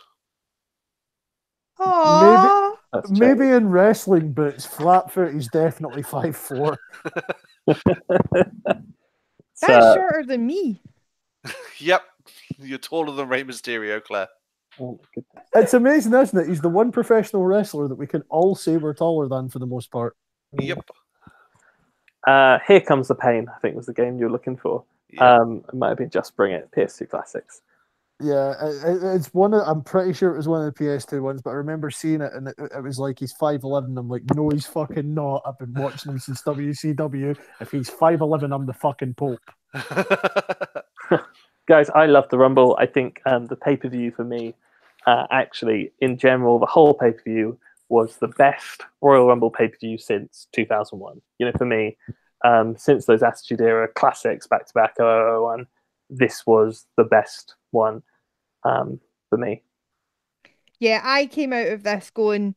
Maybe aww. That's maybe in wrestling, but it's flat foot. He's definitely 5'4". That's shorter than me. Yep, you're taller than Rey Mysterio, Claire. oh my goodness. It's amazing, isn't it? He's the one professional wrestler that we can all say we're taller than for the most part. Yep. Here Comes the Pain, I think was the game you were looking for. Yeah. It might have been Just Bring It, PS2 Classics. Yeah, it's one of. I'm pretty sure it was one of the PS2 ones, but I remember seeing it and it was like he's 5'11". I'm like, no, he's fucking not. I've been watching him since WCW. If he's 5'11", I'm the fucking Pope. Guys, I love the Rumble. I think the pay-per-view for me, actually, in general, the whole pay-per-view was the best Royal Rumble pay-per-view since 2001. For me, since those Attitude Era classics back-to-back 001, this was the best one for me. Yeah, I came out of this going,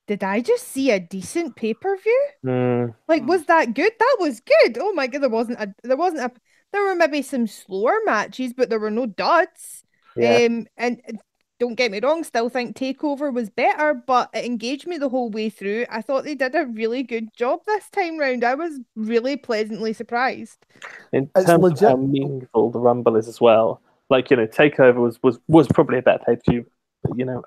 did I just see a decent pay-per-view? Like, was that good? That was good. Oh my god, there were maybe some slower matches, but there were no duds. Yeah. And don't get me wrong, still think Takeover was better, but it engaged me the whole way through. I thought they did a really good job this time round. I was really pleasantly surprised. In It's terms of legit. how meaningful the Rumble is as well, like, Takeover was probably a better pay-per-view,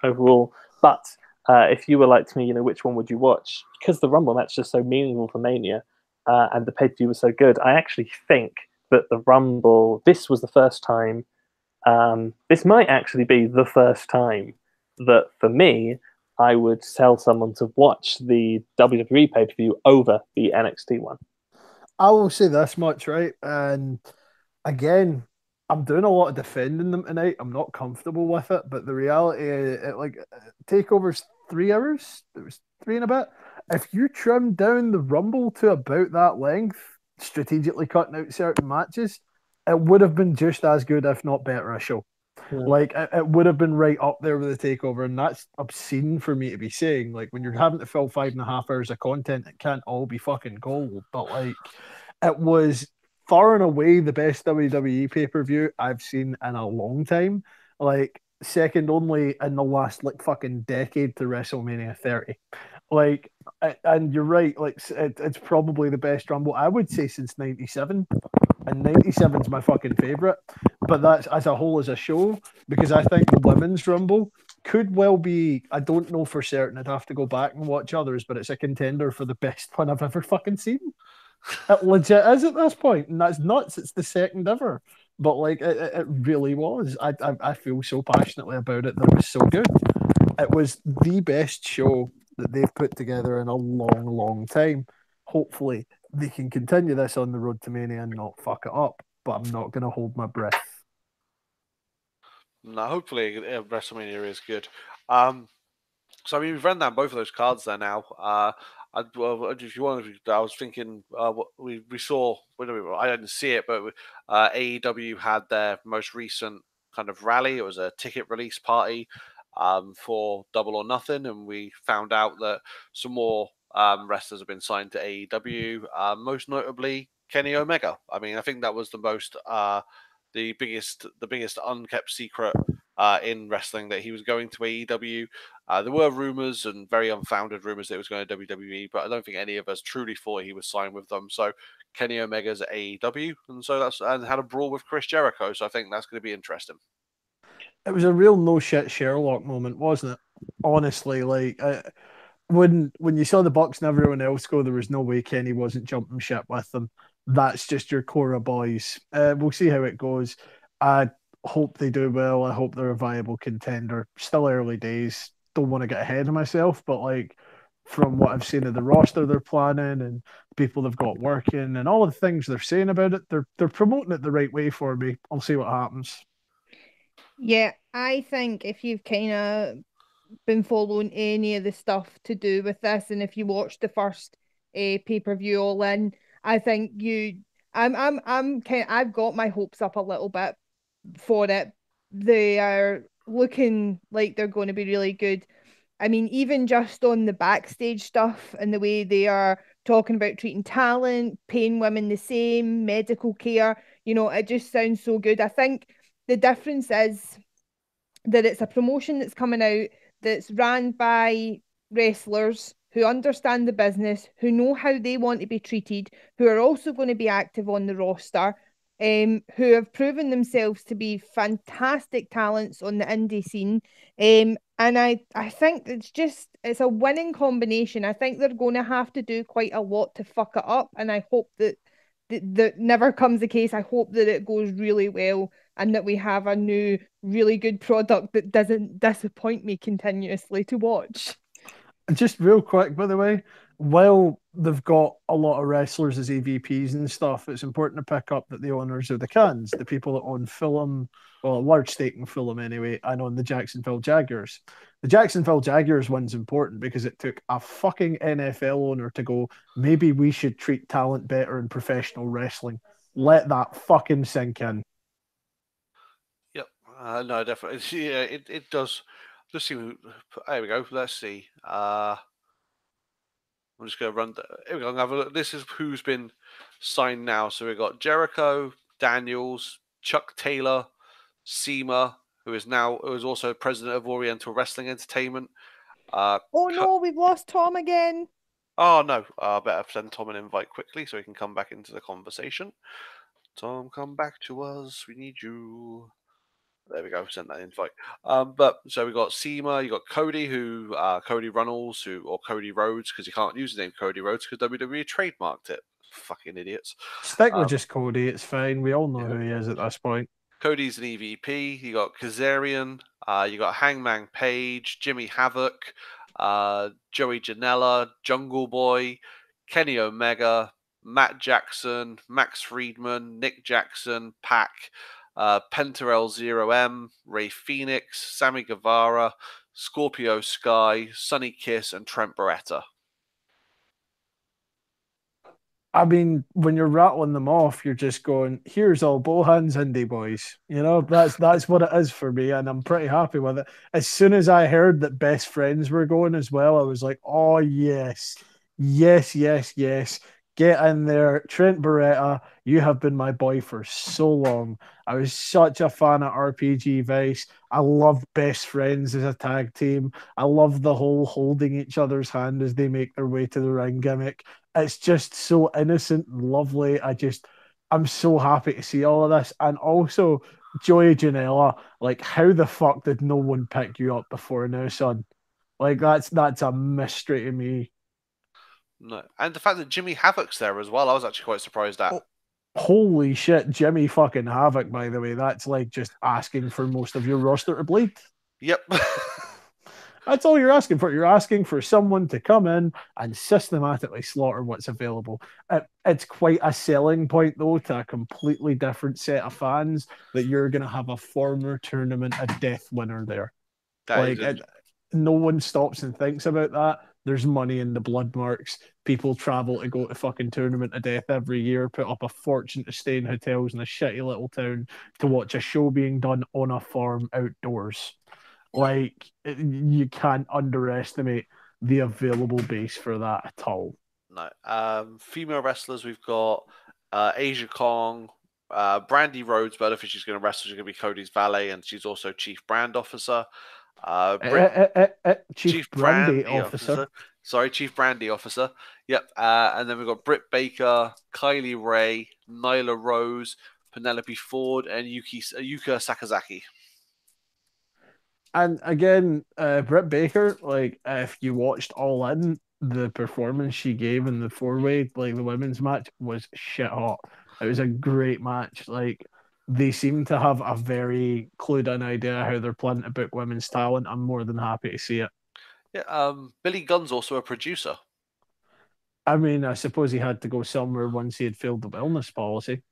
overall. But if you were like me, which one would you watch? Because the Rumble match is so meaningful for Mania, and the pay-per-view was so good, I actually think that the Rumble, this was the first time, this might actually be the first time that, for me, I would tell someone to watch the WWE pay-per-view over the NXT one. I will say this much, right? And again, I'm doing a lot of defending them tonight. I'm not comfortable with it, but the reality is, Takeover's 3 hours. It was three and a bit. If you trim down the Rumble to about that length, strategically cutting out certain matches, it would have been just as good, if not better, a show. Yeah. Like it would have been right up there with the Takeover, and that's obscene for me to be saying. Like when you're having to fill 5.5 hours of content, it can't all be fucking gold. But like, it was far and away the best WWE pay per view I've seen in a long time. Like second only in the last like fucking decade to WrestleMania 30. Like, and you're right. Like it's probably the best Rumble I would say since '97, and '97's my fucking favorite. But that's as a whole as a show, because I think the women's Rumble could well be. I don't know for certain. I'd have to go back and watch others, but it's a contender for the best one I've ever fucking seen. It legit is at this point, and that's nuts. It's the second ever, but like it really was. I feel so passionately about it that it was so good. It was the best show that they've put together in a long, long time. Hopefully, they can continue this on the road to Mania and not fuck it up. But I'm not going to hold my breath. No, hopefully WrestleMania is good. So I mean, we've run down both of those cards there now. If you want, I was thinking what we saw. I didn't see it, but AEW had their most recent kind of rally. It was a ticket release party for Double or Nothing, and we found out that some more wrestlers have been signed to AEW. Most notably, Kenny Omega. I mean, I think that was the biggest unkept secret in wrestling, that he was going to AEW. There were rumors, and very unfounded rumors, that he was going to WWE, but I don't think any of us truly thought he was signed with them. So Kenny Omega's at AEW, and had a brawl with Chris Jericho. So I think that's going to be interesting. It was a real no shit Sherlock moment, wasn't it? Honestly, like when you saw the Bucks and everyone else go, there was no way Kenny wasn't jumping ship with them. That's just your core of boys. We'll see how it goes. I hope they do well. I hope they're a viable contender. Still early days. Don't want to get ahead of myself, but like from what I've seen of the roster they're planning and people they've got working and all of the things they're saying about it, they're promoting it the right way for me. I'll see what happens. Yeah, I think if you've kind of been following any of the stuff to do with this, and if you watched the first pay-per-view All In, I think I'm kind I've got my hopes up a little bit for it. They are looking like they're going to be really good. I mean, even just on the backstage stuff and the way they are talking about treating talent, paying women the same, medical care, it just sounds so good. I think the difference is that it's a promotion that's coming out that's ran by wrestlers who understand the business, who know how they want to be treated, who are also going to be active on the roster, who have proven themselves to be fantastic talents on the indie scene. And I think it's a winning combination. I think they're going to have to do quite a lot to fuck it up, and I hope that never comes the case. I hope that it goes really well and that we have a new, really good product that doesn't disappoint me continuously to watch. Just real quick, by the way, while they've got a lot of wrestlers as EVPs and stuff, it's important to pick up that the owners of the Cans, the people that own Fulham, well, a large stake in Fulham anyway, and on the Jacksonville Jaguars. The Jacksonville Jaguars one's important because it took a fucking NFL owner to go, maybe we should treat talent better in professional wrestling. Let that fucking sink in. Yep. No, definitely. Yeah, it does. let's see. There we go. Let's see. I'm just going to run. Here we go. Have a look. This is who's been signed now. So we've got Jericho, Daniels, Chuck Taylor, Seema, who is also president of Oriental Wrestling Entertainment. Oh no, we've lost Tom again. Oh no, I better send Tom an invite quickly so he can come back into the conversation. Tom, come back to us. We need you. There we go. Send that invite. But so we got Seema, you got Cody, Cody Runnels, or Cody Rhodes, because you can't use the name Cody Rhodes because WWE trademarked it. Fucking idiots. Stick with just Cody. It's fine. We all know Yeah. who he is at this point. Cody's an EVP. You got Kazarian. You got Hangman Page, Jimmy Havoc, Joey Janela, Jungle Boy, Kenny Omega, Matt Jackson, Max Friedman, Nick Jackson, Pac, Pentarel Zero M, Ray Phoenix, Sammy Guevara, Scorpio Sky, Sonny Kiss, and Trent Beretta. I mean, when you're rattling them off, you're just going, "Here's all Bohan's indie boys." You know, that's what it is for me, and I'm pretty happy with it. As soon as I heard that Best Friends were going as well, I was like, "Oh yes, yes, yes, yes." Get in there, Trent Beretta. You have been my boy for so long. I was such a fan of RPG Vice. I love Best Friends as a tag team. I love the whole holding each other's hand as they make their way to the ring gimmick. It's just so innocent and lovely. I'm so happy to see all of this. And also, Joey Janela, like, how the fuck did no one pick you up before now, son? Like, that's a mystery to me. No, and the fact that Jimmy Havoc's there as well, I was actually quite surprised at. Oh, holy shit, Jimmy fucking Havoc, by the way. That's like just asking for most of your roster to bleed. Yep. That's all you're asking for. You're asking for someone to come in and systematically slaughter what's available. It's quite a selling point, though, to a completely different set of fans that you're going to have a former tournament of death winner there. No one stops and thinks about that. There's money in the blood marks. People travel to go to fucking tournament of death every year, put up a fortune to stay in hotels in a shitty little town to watch a show being done on a farm outdoors. Like, you can't underestimate the available base for that at all. No. Female wrestlers, we've got Asia Kong, Brandy Rhodes, but I don't think she's going to wrestle. She's going to be Cody's valet, and she's also chief brand officer. Chief Brandy officer. Sorry, Chief Brandy officer. Yep. And then we've got Britt Baker, Kylie Ray, Nyla Rose, Penelope Ford, and Yuka Sakazaki. And again, Britt Baker, like, if you watched All In, the performance she gave in the four-way, like the women's match, was shit hot. It was a great match. Like, they seem to have a very clued in idea how they're planning to book women's talent. I'm more than happy to see it. Yeah. Billy Gunn's also a producer. I mean, I suppose he had to go somewhere once he had failed the wellness policy.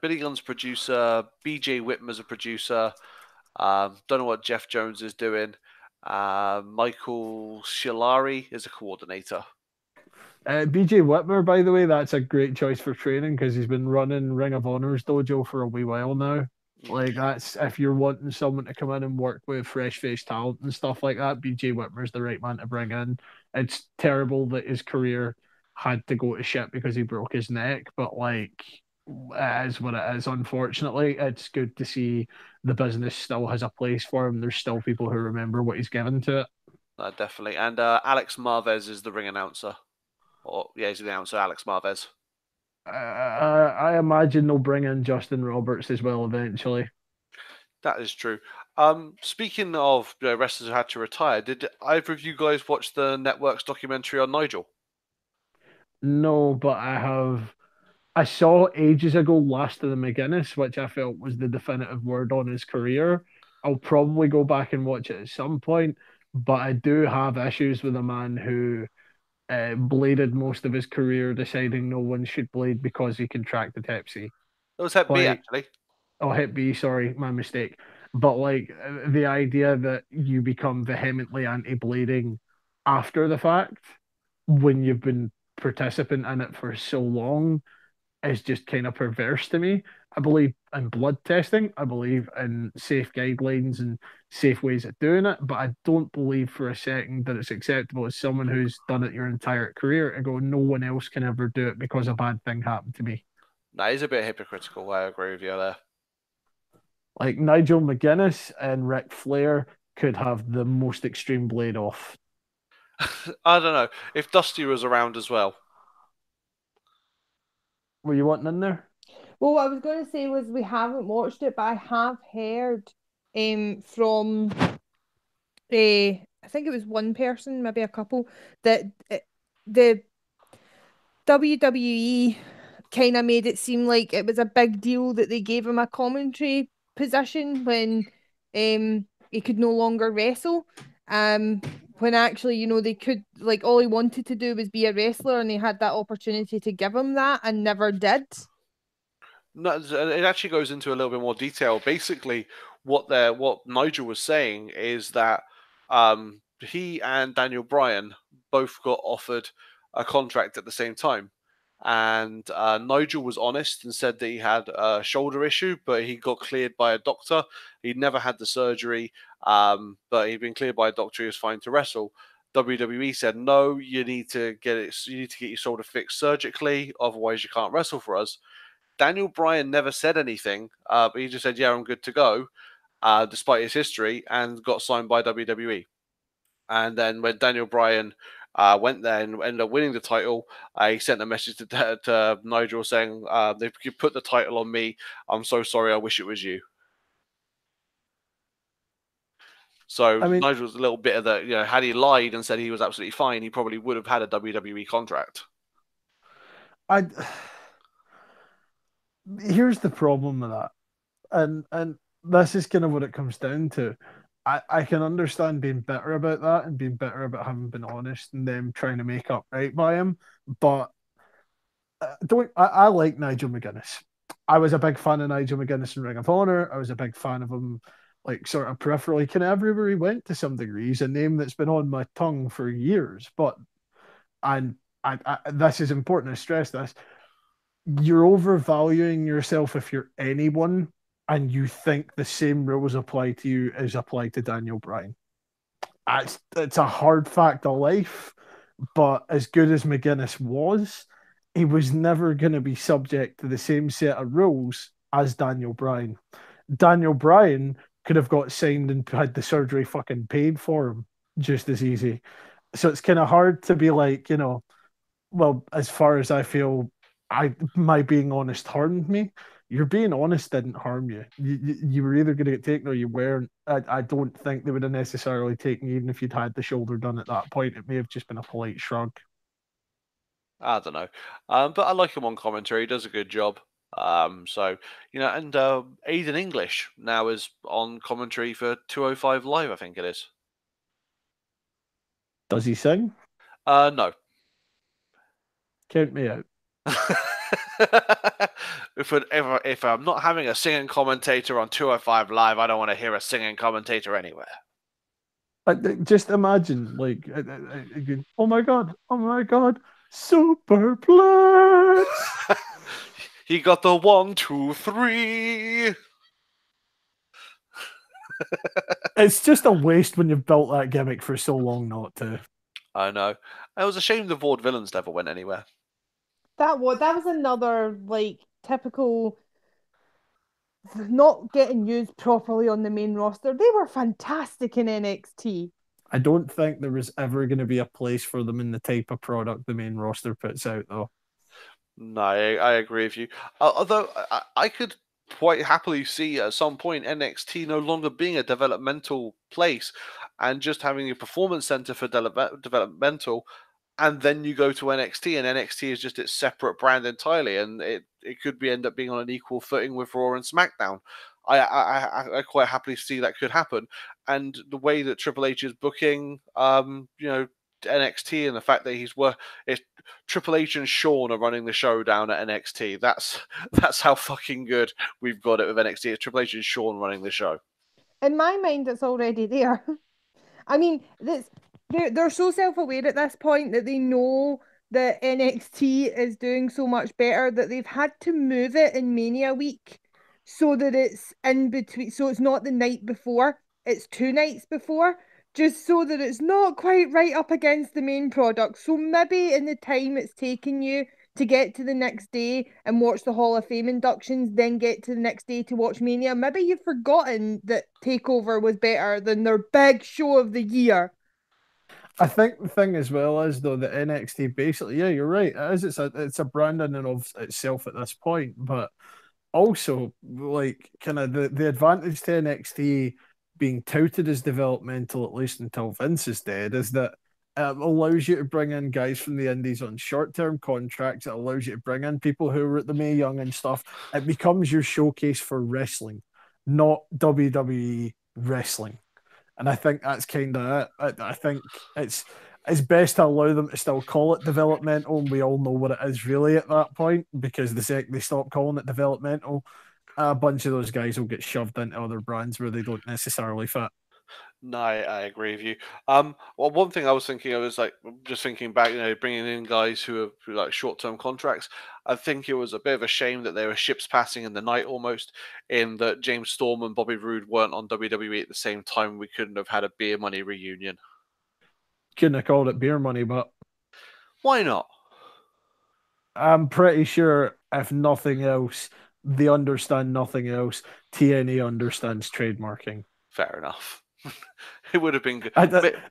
Billy Gunn's producer. BJ Whitmer's a producer. Don't know what Jeff Jones is doing. Michael Shilari is a coordinator. BJ Whitmer, by the way, that's a great choice for training because he's been running Ring of Honor's dojo for a wee while now. Like, that's if you're wanting someone to come in and work with fresh faced talent and stuff like that, BJ Whitmer's the right man to bring in. It's terrible that his career had to go to shit because he broke his neck, but like, it is what it is. Unfortunately, it's good to see the business still has a place for him. There's still people who remember what he's given to it. Definitely. And Alex Marvez is the ring announcer. He's the announcer, Alex Marvez. I imagine they'll bring in Justin Roberts as well eventually. That is true. Speaking of wrestlers who had to retire, did either of you guys watch the network's documentary on Nigel? No, but I saw ages ago Last of the McGuinness, which I felt was the definitive word on his career. I'll probably go back and watch it at some point, but I do have issues with a man who bladed most of his career, deciding no one should blade because he contracted Hep C. It was Hep B, actually. Oh, Hep B, sorry, my mistake. But like the idea that you become vehemently anti-blading after the fact when you've been participant in it for so long is just kind of perverse to me. I believe in blood testing. I believe in safe guidelines and safe ways of doing it, but I don't believe for a second that it's acceptable as someone who's done it your entire career to go, no one else can ever do it because a bad thing happened to me. That is a bit hypocritical. I agree with you there. Like Nigel McGuinness and Ric Flair could have the most extreme blade off. I don't know if Dusty was around as well. Were you wanting in there? Well, what I was going to say was we haven't watched it, but I have heard from I think it was one person, maybe a couple, that the WWE kind of made it seem like it was a big deal that they gave him a commentary position when he could no longer wrestle. Um, when actually, they could, like, all he wanted to do was be a wrestler, and they had that opportunity to give him that and never did. No, it actually goes into a little bit more detail. Basically, what Nigel was saying is that he and Daniel Bryan both got offered a contract at the same time, and Nigel was honest and said that he had a shoulder issue, but he got cleared by a doctor. He'd never had the surgery, but he'd been cleared by a doctor. He was fine to wrestle. WWE said, "No, you need to get it. You need to get your shoulder fixed surgically, otherwise you can't wrestle for us." Daniel Bryan never said anything, but he just said, "Yeah, I'm good to go," despite his history, and got signed by WWE. And then when Daniel Bryan went there and ended up winning the title, he sent a message to Nigel saying, "If you put the title on me, I'm so sorry. I wish it was you." So I mean, Nigel's a little bit of that. Had he lied and said he was absolutely fine, he probably would have had a WWE contract. I here's the problem with that, and this is kind of what it comes down to. I can understand being bitter about that and being bitter about having been honest and them trying to make up right by him, but don't I like Nigel McGuinness. I was a big fan of Nigel McGuinness in Ring of Honor. I was a big fan of him, like sort of peripherally, kind of everywhere he went to some degree. He's a name that's been on my tongue for years, but and this is important to stress this. You're overvaluing yourself if you're anyone and you think the same rules apply to you as apply to Daniel Bryan. It's a hard fact of life, but as good as McGuinness was, he was never going to be subject to the same set of rules as Daniel Bryan. Daniel Bryan could have got signed and had the surgery fucking paid for him just as easy. So it's kind of hard to be like, well, as far as I feel, my being honest harmed me. Your being honest didn't harm you. You were either going to get taken or you weren't. I don't think they would have necessarily taken you, even if you'd had the shoulder done at that point. It may have just been a polite shrug. I don't know, but I like him on commentary. He does a good job. So and Aiden English now is on commentary for 205 Live. I think it is. Does he sing? No. Count me out. If I'm not having a singing commentator on 205 Live, I don't want to hear a singing commentator anywhere. Just imagine, like, oh my god, superplex. He got the 1, 2, 3. It's just a waste when you've built that gimmick for so long not to. I know. It was a shame the Vaudevillains never went anywhere. That was another, like, typical not getting used properly on the main roster. They were fantastic in NXT. I don't think there was ever going to be a place for them in the type of product the main roster puts out, though. No, I agree with you. Although I could quite happily see at some point NXT no longer being a developmental place and just having a performance center for developmental, and then you go to NXT, and NXT is just its separate brand entirely, and it could end up being on an equal footing with Raw and SmackDown. I quite happily see that could happen, and the way that Triple H is booking, NXT, and the fact that it's Triple H and Shawn are running the show down at NXT. That's how fucking good we've got it with NXT. It's Triple H and Shawn running the show. In my mind, it's already there. I mean, they're so self-aware at this point that they know that NXT is doing so much better that they've had to move it in Mania week so that it's in between, so it's not the night before, it's 2 nights before, just so that it's not quite right up against the main product. So maybe in the time it's taking you to get to the next day and watch the Hall of Fame inductions, then get to the next day to watch Mania, maybe you've forgotten that Takeover was better than their big show of the year. I think the thing as well is though that NXT basically, yeah, you're right. It is. It's a brand in and of itself at this point, but also like kind of the advantage to NXT being touted as developmental, at least until Vince is dead, is that it allows you to bring in guys from the indies on short-term contracts. It allows you to bring in people who are at the Mae Young and stuff. It becomes your showcase for wrestling, not WWE wrestling. And I think that's kind of it. I think it's best to allow them to still call it developmental, and we all know what it is really at that point, because the sec they stop calling it developmental, a bunch of those guys will get shoved into other brands where they don't necessarily fit. No, I agree with you. Well, one thing I was thinking of is like just thinking back, bringing in guys who like short-term contracts. I think it was a bit of a shame that there were ships passing in the night almost, in that James Storm and Bobby Roode weren't on WWE at the same time. We couldn't have had a Beer Money reunion. Couldn't have called it beer money, but Why not? I'm pretty sure if nothing else, they understand nothing else. TNA understands trademarking. Fair enough. It would have been good.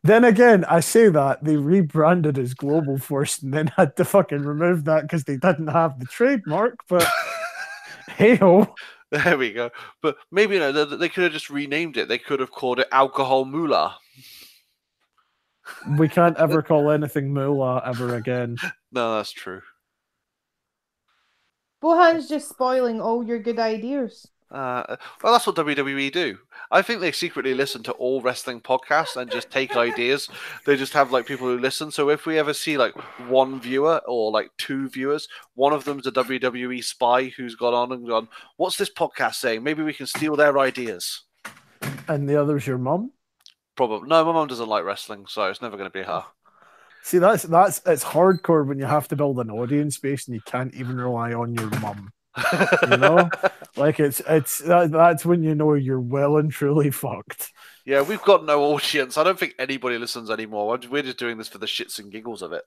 Then again, I say that they rebranded as Global Force and then had to fucking remove that because they didn't have the trademark. But hey ho, There we go. But maybe they could have just renamed it. They could have called it Alcohol Moolah. we can't ever call anything Moolah ever again. No, that's true. Bohan's just spoiling all your good ideas. Well, that's what WWE do. I think they secretly listen to all wrestling podcasts and just take ideas. They just have like people who listen. So if we ever see like one viewer or like two viewers, one of them's a WWE spy who's gone on and gone, "What's this podcast saying? Maybe we can steal their ideas." And the other's your mum? Probably. No, my mum doesn't like wrestling, so it's never going to be her. See, that's it's hardcore when you have to build an audience base and you can't even rely on your mum. You know, like that's when you know you're well and truly fucked. Yeah, we've got no audience. I don't think anybody listens anymore. We're just doing this for the shits and giggles of it.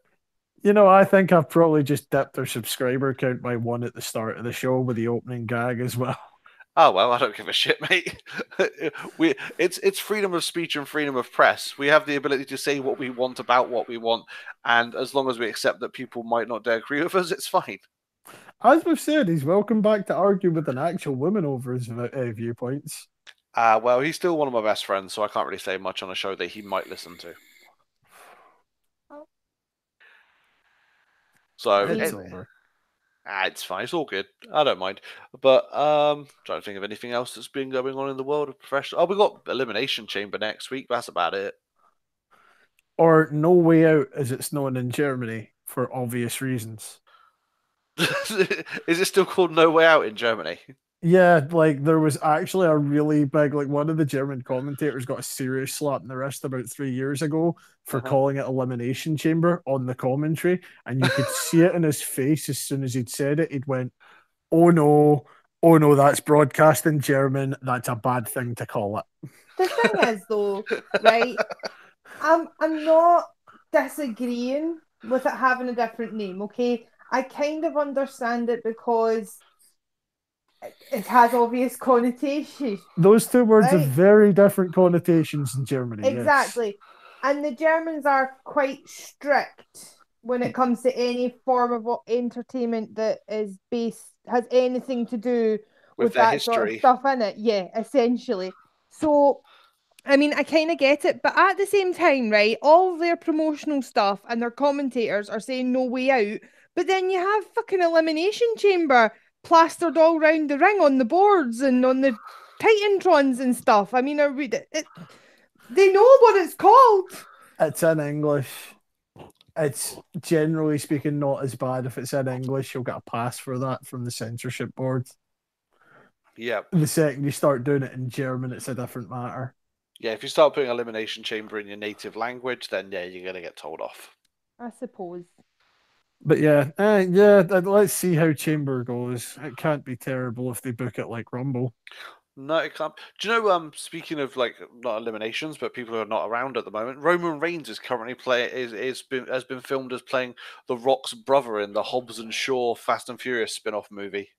You know, I think I've probably just dipped their subscriber count by one at the start of the show with the opening gag as well. Oh well, I don't give a shit, mate. It's freedom of speech and freedom of press. We have the ability to say what we want about what we want, and as long as we accept that people might not dare agree with us, it's fine. As we've said, he's welcome back to argue with an actual woman over his viewpoints. Well, he's still one of my best friends, so I can't really say much on a show that he might listen to. So It's over. It's fine. It's all good. I don't mind. But trying to think of anything else that's been going on in the world of professional. Oh, we got Elimination Chamber next week. But that's about it. Or No Way Out, as it's known in Germany, for obvious reasons. Is it still called No Way Out in Germany? Yeah, like there was actually a really big, like one of the German commentators got a serious slap in the wrist about 3 years ago for calling it Elimination Chamber on the commentary, and you could see it in his face as soon as he'd said it. He'd went, oh no, that's broadcast in German. That's a bad thing to call it." The thing is, though, right? I'm not disagreeing with it having a different name. Okay, I kind of understand it because it has obvious connotations. Those two words have Right? very different connotations in Germany. Yes. Exactly. And the Germans are quite strict when it comes to any form of entertainment that has anything to do with their that sort of history. stuff in it. Yeah, essentially. So, I mean, I kind of get it, but at the same time, right, all their promotional stuff and their commentators are saying no way out, but then you have fucking Elimination Chamber plastered all round the ring on the boards and on the Titantrons and stuff. I mean, they know what it's called. It's in English. It's generally speaking not as bad. If it's in English, you'll get a pass for that from the censorship board. Yeah. The second you start doing it in German, it's a different matter. Yeah, if you start putting Elimination Chamber in your native language, then yeah, you're going to get told off. I suppose. But yeah, let's see how Chamber goes. It can't be terrible if they book it like Rumble. No, it can't. Do you know? Speaking of like not eliminations, but people who are not around at the moment, Roman Reigns is currently has been filmed as playing The Rock's brother in the Hobbs and Shaw Fast and Furious spin-off movie.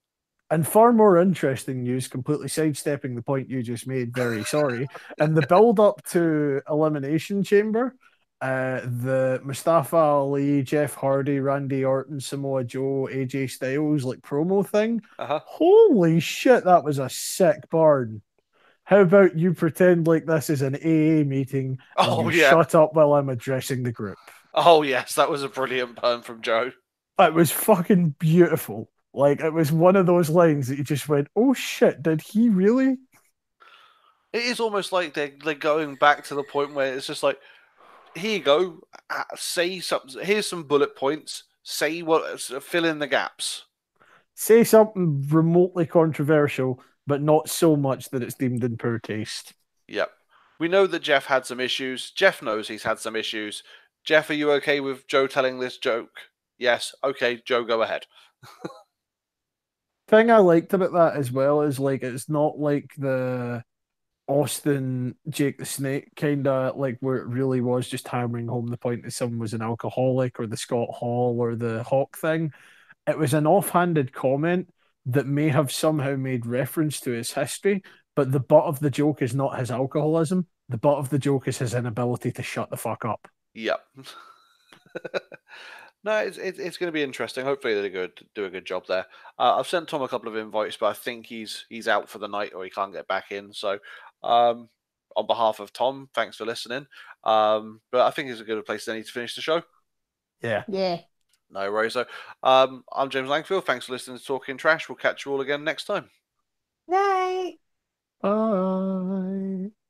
And far more interesting news, completely sidestepping the point you just made, very sorry. And the build up to Elimination Chamber, the Mustafa Ali, Jeff Hardy, Randy Orton, Samoa Joe, AJ Styles like promo thing. Uh huh. Holy shit, that was a sick barn. How about you pretend like this is an AA meeting and Oh you yeah. shut up while I'm addressing the group? Oh yes, that was a brilliant pun from Joe. It was fucking beautiful. Like it was one of those lines that you just went, "Oh shit, did he really?" It is almost like they're going back to the point where it's just like, here you go, say something. Here's some bullet points. Say what, fill in the gaps. Say something remotely controversial, but not so much that it's deemed in poor taste. Yep. We know that Jeff had some issues. Jeff knows he's had some issues. Jeff, are you okay with Joe telling this joke? Yes. Okay, Joe, go ahead. Thing I liked about that as well is like it's not like the Austin Jake the Snake kind of like where it really was just hammering home the point that someone was an alcoholic or the Scott Hall or the Hawk thing. It was an offhanded comment that may have somehow made reference to his history, but the butt of the joke is not his alcoholism. The butt of the joke is his inability to shut the fuck up. Yep. No, it's going to be interesting. Hopefully, they do a good job there. I've sent Tom a couple of invites, but I think he's out for the night or he can't get back in. So, um, on behalf of Tom, thanks for listening. But I think it's a good place to need to finish the show. Yeah. Yeah. No worries. So, I'm James Langfield. Thanks for listening to Talking Trash. We'll catch you all again next time. Night. Bye.